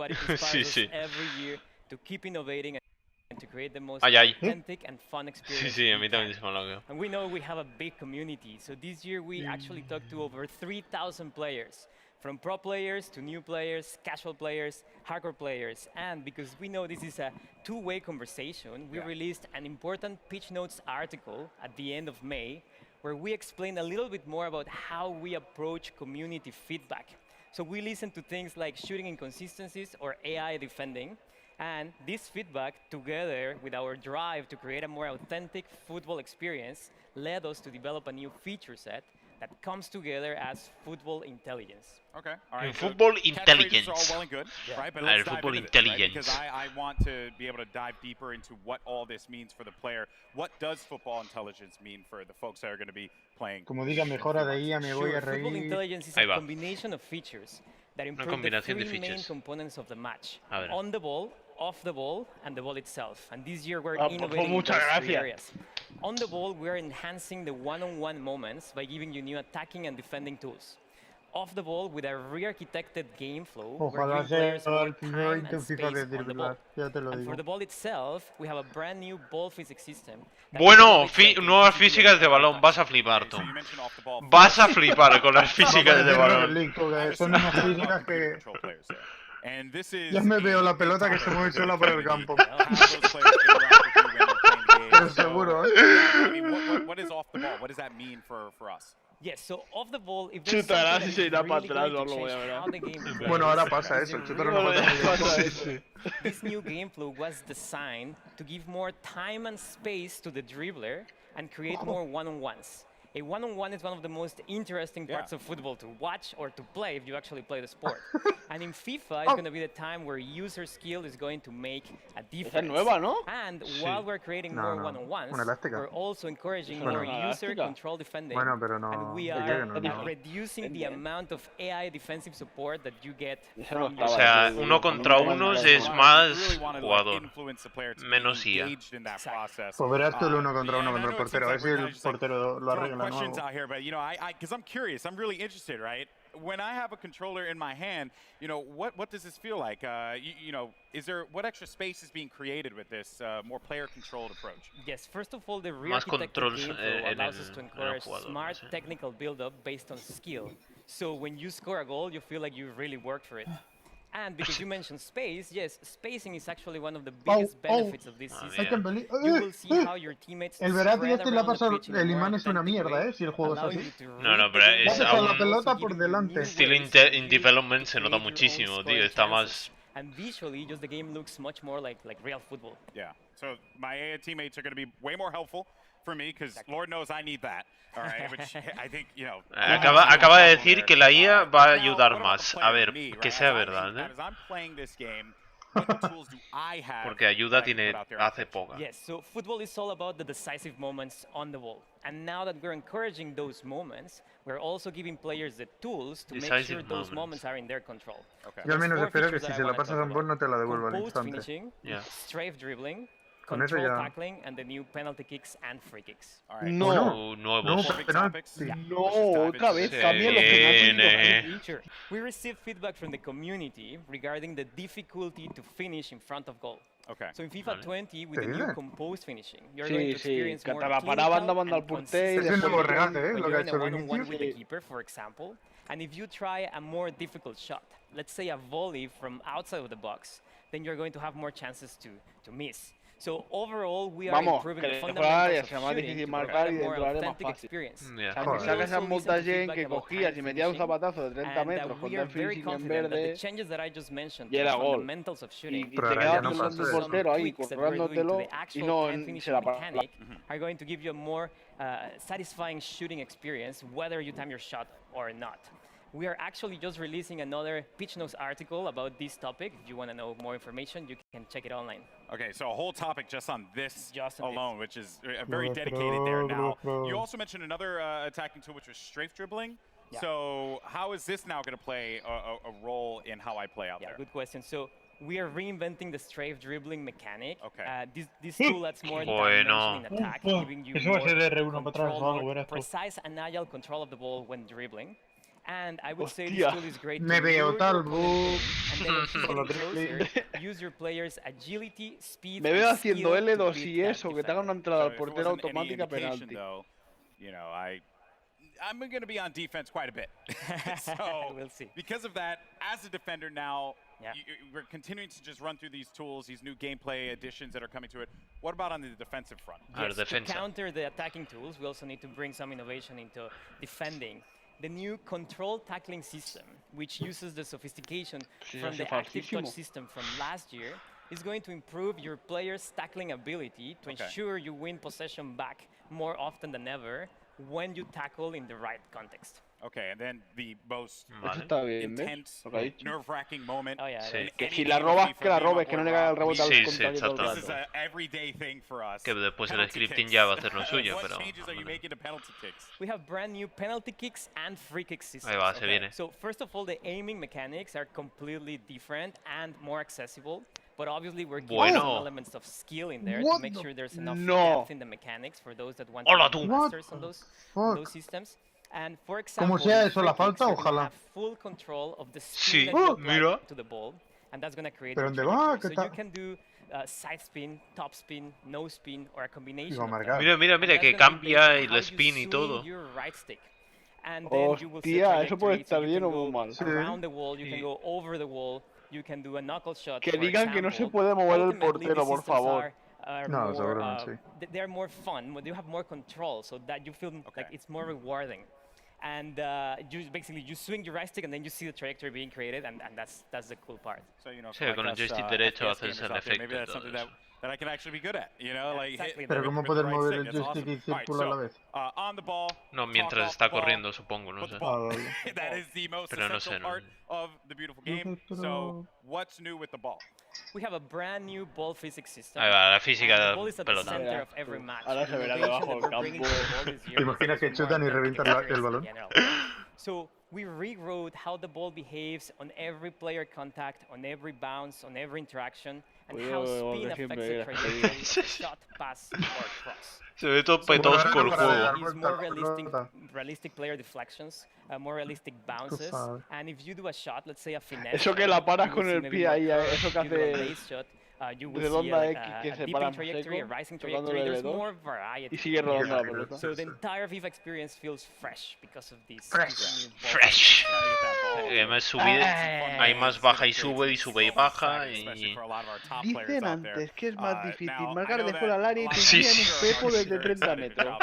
inspires us every year to keep innovating and to create the most authentic and fun experience. Sí, a mí también se me lo veo. And we know we have a big community. So this year we actually talked to over 3,000 players, from pro players to new players, casual players, hardcore players. And because we know this is a two-way conversation, we released an important pitch notes article at the end of May, where we explain a little bit more about how we approach community feedback. So we listen to things like shooting inconsistencies or AI defending. And this feedback, together with our drive to create a more authentic football experience, led us to develop a new feature set that comes together as football intelligence. Okay, all right. Football intelligence. intelligence. Are all well and good, right? But let's dive football into this, right? intelligence. Because I want to be able to dive deeper into what all this means for the player. What does football intelligence mean for the folks that are going to be playing? Como diga, mejora de IA, me voy a reír. Football intelligence is a combination of features that improve the three main components of the match: on the ball, off the ball, and the ball itself. And this year we're innovating in those three areas. On the ball, we're enhancing the one-on-one moments by giving you new attacking and defending tools. Off the ball, with a re-architected game flow, we're giving players more time and space on the ball. And for the ball itself, we have a brand new ball physics system. Bueno, nuevas físicas de balón, vas a flipar tú. Vas a flipar con las físicas de balón. Son unas físicas que... Ya me veo la pelota que se mueve sola por el campo. Pero seguro, ¿eh? What is off the ball? What does that mean for us? Yes, so off the ball, if there's Chutarás y something se irá that para is atrás, really no going lo to voy a change ver. how the game plays, Bueno, ahora pasa eso, el chutero no pasa eso. This new game flow was designed to give more time and space to the dribbler and create more one-on-ones. A one-on-one is one of the most interesting parts of football to watch or to play if you actually play the sport. And in FIFA, it's going to be the time where user skill is going to make a difference. Nueva, ¿no? And while we're creating more one-on-ones, we're also encouraging more user control defending. And we are reducing the amount of AI defensive support that you get from O sea, uno contra unos es más jugador, menos IA. Pues verás tú el uno contra el portero, a ver si el portero lo arregla. Questions out here, but you know, because I'm curious, I'm really interested, right? When I have a controller in my hand, you know, what does this feel like? You know, what extra space is being created with this more player-controlled approach? Yes, first of all, the re-architected game flow allows us to encourage smart technical build-up based on skill. So when you score a goal, you feel like you really worked for it. And because you mentioned space, yes, spacing is actually one of the biggest benefits of this system. You will see how your teammates el Verratti este le ha pasado, el imán es una mierda, si el juego es así. No, pero es aún... la pelota por delante. Still in development se nota muchísimo, tío, está más... And visually, just the game looks much more like real football. Yeah, so my AI teammates are going to be way more helpful for me, because Lord knows I need that. All right, which I think, you know... Acaba de decir que la IA va a ayudar más. A ver, que sea verdad, ¿eh? Porque ayuda hace poca. Yes, so football is all about the decisive moments on the ball. And now that we're encouraging those moments, we're also giving players the tools to make sure those moments are in their control. Yo al menos espero que si se la pasas a un bol no te la devuelva al instante. Finishing, strafe dribbling, control tackling, and the new penalty kicks and free kicks. No, nuevos. No, otra vez, cambia los penaltis. We received feedback from the community regarding the difficulty to finish in front of goal. Okay. So in FIFA 20, with the new composed finishing, you're going to Sí, experience que more te la paraba andando al portero y después... lo que ha hecho one-on-one with the keeper, for example. And if you try a more difficult shot, let's say a volley from outside of the box, then you're going to have more chances to miss. So overall, we are improving the fundamentals of shooting to provide a more authentic experience. Sacas esa multagen que cogías y metías un zapatazo de 30 metros con el finishing en verde y era gol. Y te quedabas con tu portero ahí currándotelo y no se la paraba. Are going to give you a more satisfying shooting experience, whether you time your shot or not. We are actually just releasing another pitch notes article about this topic. If you want to know more information, you can check it online. Okay, so a whole topic just on this alone, which is very dedicated there now. You also mentioned another attacking tool, which was strafe dribbling. So how is this now going to play a role in how I play out there? Good question. So we are reinventing the strafe dribbling mechanic. This tool adds more dimension in attack, giving you more control, more precise and agile control of the ball when dribbling. And I would say this tool is great to lure your opponent in, and then when he's getting closer, use your players' agility, speed, Me veo and skill haciendo to L2 beat y that eso, que te haga una entrada al portero Wasn't any automática indication, penalti. though, you know, I'm going to be on defense quite a bit. So we'll see. Because of that, as a defender now, we're continuing to just run through these tools, these new gameplay additions that are coming to it. What about on the defensive front? Yes, to counter the attacking tools, we also need to bring some innovation into defending. The new control tackling system, which uses the sophistication from the active touch system from last year, is going to improve your players' tackling ability to ensure you win possession back more often than ever when you tackle in the right context. Okay, and then the most intense, nerve-wracking moment. Que si la robas, que la robes, que no le caiga el rebote al contrario todo el rato. This is an everyday thing for us. Que después el scripting ya va a hacer lo suyo, What pero... changes are you making to penalty kicks? We have brand new penalty kicks and free kick systems. Ahí va, se viene. So first of all, the aiming mechanics are completely different and more accessible. But obviously we're giving some elements of skill in there to make sure there's enough depth in the mechanics for those that want to be masters on those systems. And for example, Como sea eso la falta, you ojalá. have full control of the spin that you apply to the ball, and that's going to create a trajectory. So you can do side spin, top spin, no spin, or a combination of them. Mira, que cambia el spin y todo. And then you will see a eso puede trajectory, estar so you bien can o muy go mal. around the wall, you can go over the wall, you can do a knuckle shot. Que for digan que no se example. puede mover el Ultimately, portero, the por systems favor. are No, more, seguramente sí. they're more fun, you have more control, so that you feel like it's more rewarding. And you swing your right stick and then you see the trajectory being created, and that's the cool part. So, you know, Sí, con el joystick derecho haces el efecto. Maybe that's something that I can actually be good at, you know, like Pero cómo poder mover el joystick y círculo a la vez. On the ball. No, mientras está corriendo, supongo, no sé. That is the most essential part of the beautiful game. So, what's new with the ball? We have a brand new ball physics system. Ahí va, la física the de ball is at the pelota. center of every match. Ahora se verá debajo del campo. ¿Te imaginas que chutan y revientan el balón? So we rewrote how the ball behaves on every player contact, on every bounce, on every interaction, and how spin affects the trajectory of a shot, pass, or cross. Se ve todo petosco el juego. Use more realistic player deflections, more realistic bounces, and if you do a shot, let's say a finesse. Eso que la paras con el pie ahí, eso que hace you will see a dipping trajectory, a seco, rising trajectory. There's more variety. Y sigue rodando la pelota. So the entire FIFA experience feels fresh because of this. Fresh. Hay más baja y sube y baja y... Dicen antes que es más difícil marcar de fuera al área y te envían un pepo desde 30 metros.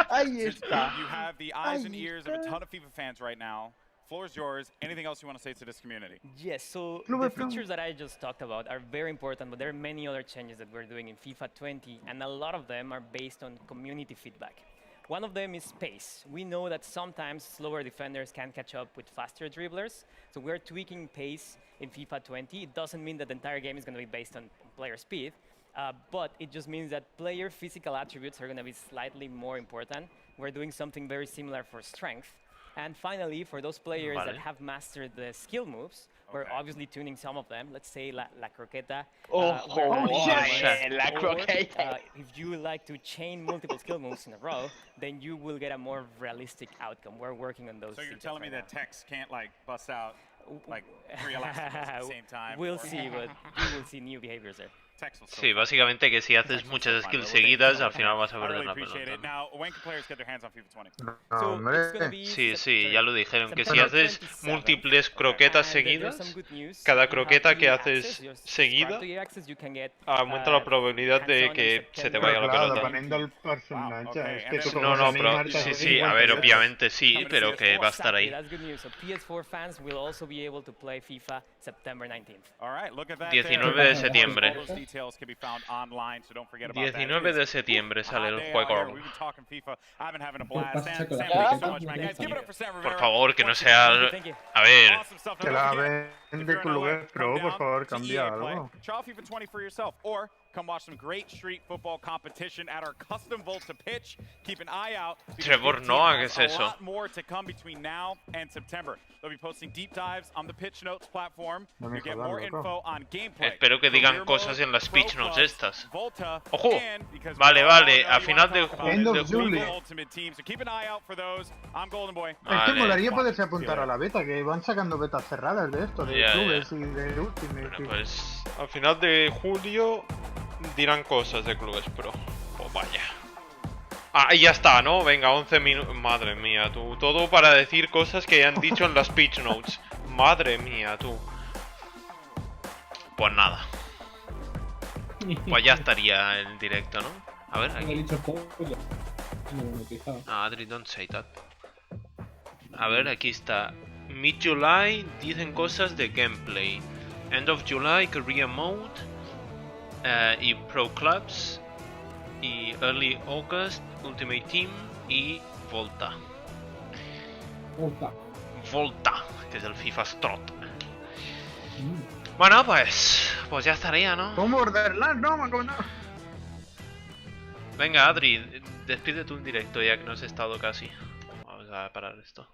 Ahí está. You have the eyes and ears of a ton of FIFA fans right now. Floor is yours. Anything else you want to say to this community? Yes, so the features that I just talked about are very important, but there are many other changes that we're doing in FIFA 20, and a lot of them are based on community feedback. One of them is pace. We know that sometimes slower defenders can catch up with faster dribblers, so we're tweaking pace in FIFA 20. It doesn't mean that the entire game is going to be based on player speed, but it just means that player physical attributes are going to be slightly more important. We're doing something very similar for strength. And finally, for those players that have mastered the skill moves, we're obviously tuning some of them. Let's say La Croqueta. La Croqueta. If you like to chain multiple skill moves in a row, then you will get a more realistic outcome. We're working on those. So you're telling me that Tex can't like bust out like 3 elasticals at the same time? We'll see, but you will see new behaviors there. Sí, básicamente que si haces muchas skills seguidas, al final vas a perder la pelota. Sí, ya lo dijeron, que si haces múltiples croquetas seguidas, cada croqueta que haces seguida, aumenta la probabilidad de que se te vaya la pelota. No, pero sí, a ver, obviamente sí, pero que va a estar ahí. 19 de septiembre. 19 de septiembre sale el juego. Por favor, que no sea... A ver... Que la vende con lugar pro, por favor, cambia algo. come watch some great street football competition at our custom Volta pitch. Keep an eye out. Trevor Noah, ¿qué es A eso? lot more to come between now and September. They'll be posting deep dives on the Pitch Notes platform. You get more info on gameplay. Espero que digan cosas en las pitch notes estas. ¡Ojo! Vale, vale, a final de julio. Keep an eye out for those. I'm Golden Boy. Es que molaría poderse apuntar a la beta, que van sacando betas cerradas de esto, de clubes y de Ultimate. Bueno, pues a final de julio dirán cosas de clubes pro. Pues vaya. Ah, y ya está, ¿no? Venga, 11 minutos. Madre mía, tú. Todo para decir cosas que han dicho en las pitch notes. Madre mía, tú. Pues nada. Pues ya estaría el directo, ¿no? A ver, aquí. Adri, don't say that. A ver, aquí está. Mid-July dicen cosas de gameplay. End of July, Career Mode. Y Pro Clubs. Y Early August, Ultimate Team y Volta. Volta, que es el FIFA Strot. Bueno, pues ya estaría, ¿no? ¿Cómo Borderlands? No, me no. Venga, Adri, despide tú en directo ya que no has estado casi. Vamos a parar esto.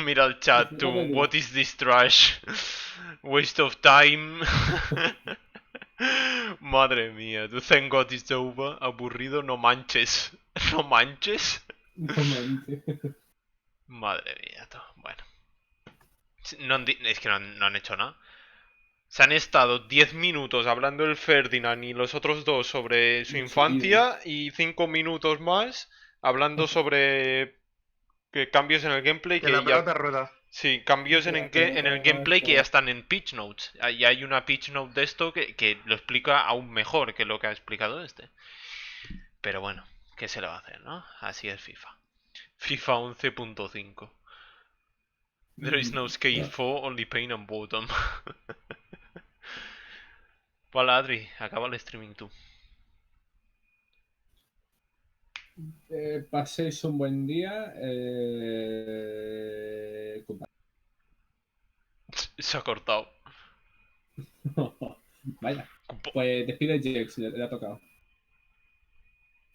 Mira el chat, tú. What is this trash? Waste of time. Madre mía, tú. Thank God it's over. Aburrido, no manches. ¿No manches? No manches. Madre mía, tú. Bueno. Es que no han hecho nada. Se han estado 10 minutos hablando el Ferdinand y los otros dos sobre su infancia y 5 minutos más hablando sobre cambios en el gameplay que la ya... pelota rueda. Sí, cambios en el gameplay que ya están en pitch notes. Y hay una pitch note de esto que lo explica aún mejor que lo que ha explicado este. Pero bueno, ¿qué se le va a hacer, no? Así es FIFA. FIFA 11.5. There is no skate for, only pain and bottom. Vale, Adri, acaba el streaming tú. Paséis un buen día. Se ha cortado. Vaya. Pues despide Jex, le ha tocado.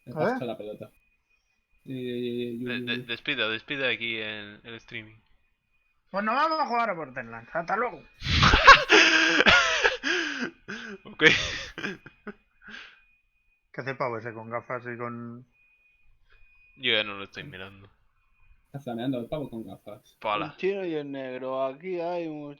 Le pasa la pelota. Despide aquí el streaming. Pues nos vamos a jugar a Borderlands. Hasta luego. Ok. ¿Qué hace pavo ese con gafas y con...? Yo ya no lo estoy mirando. Está flameando el pavo con gafas. Pala. El chino y el negro. Aquí hay un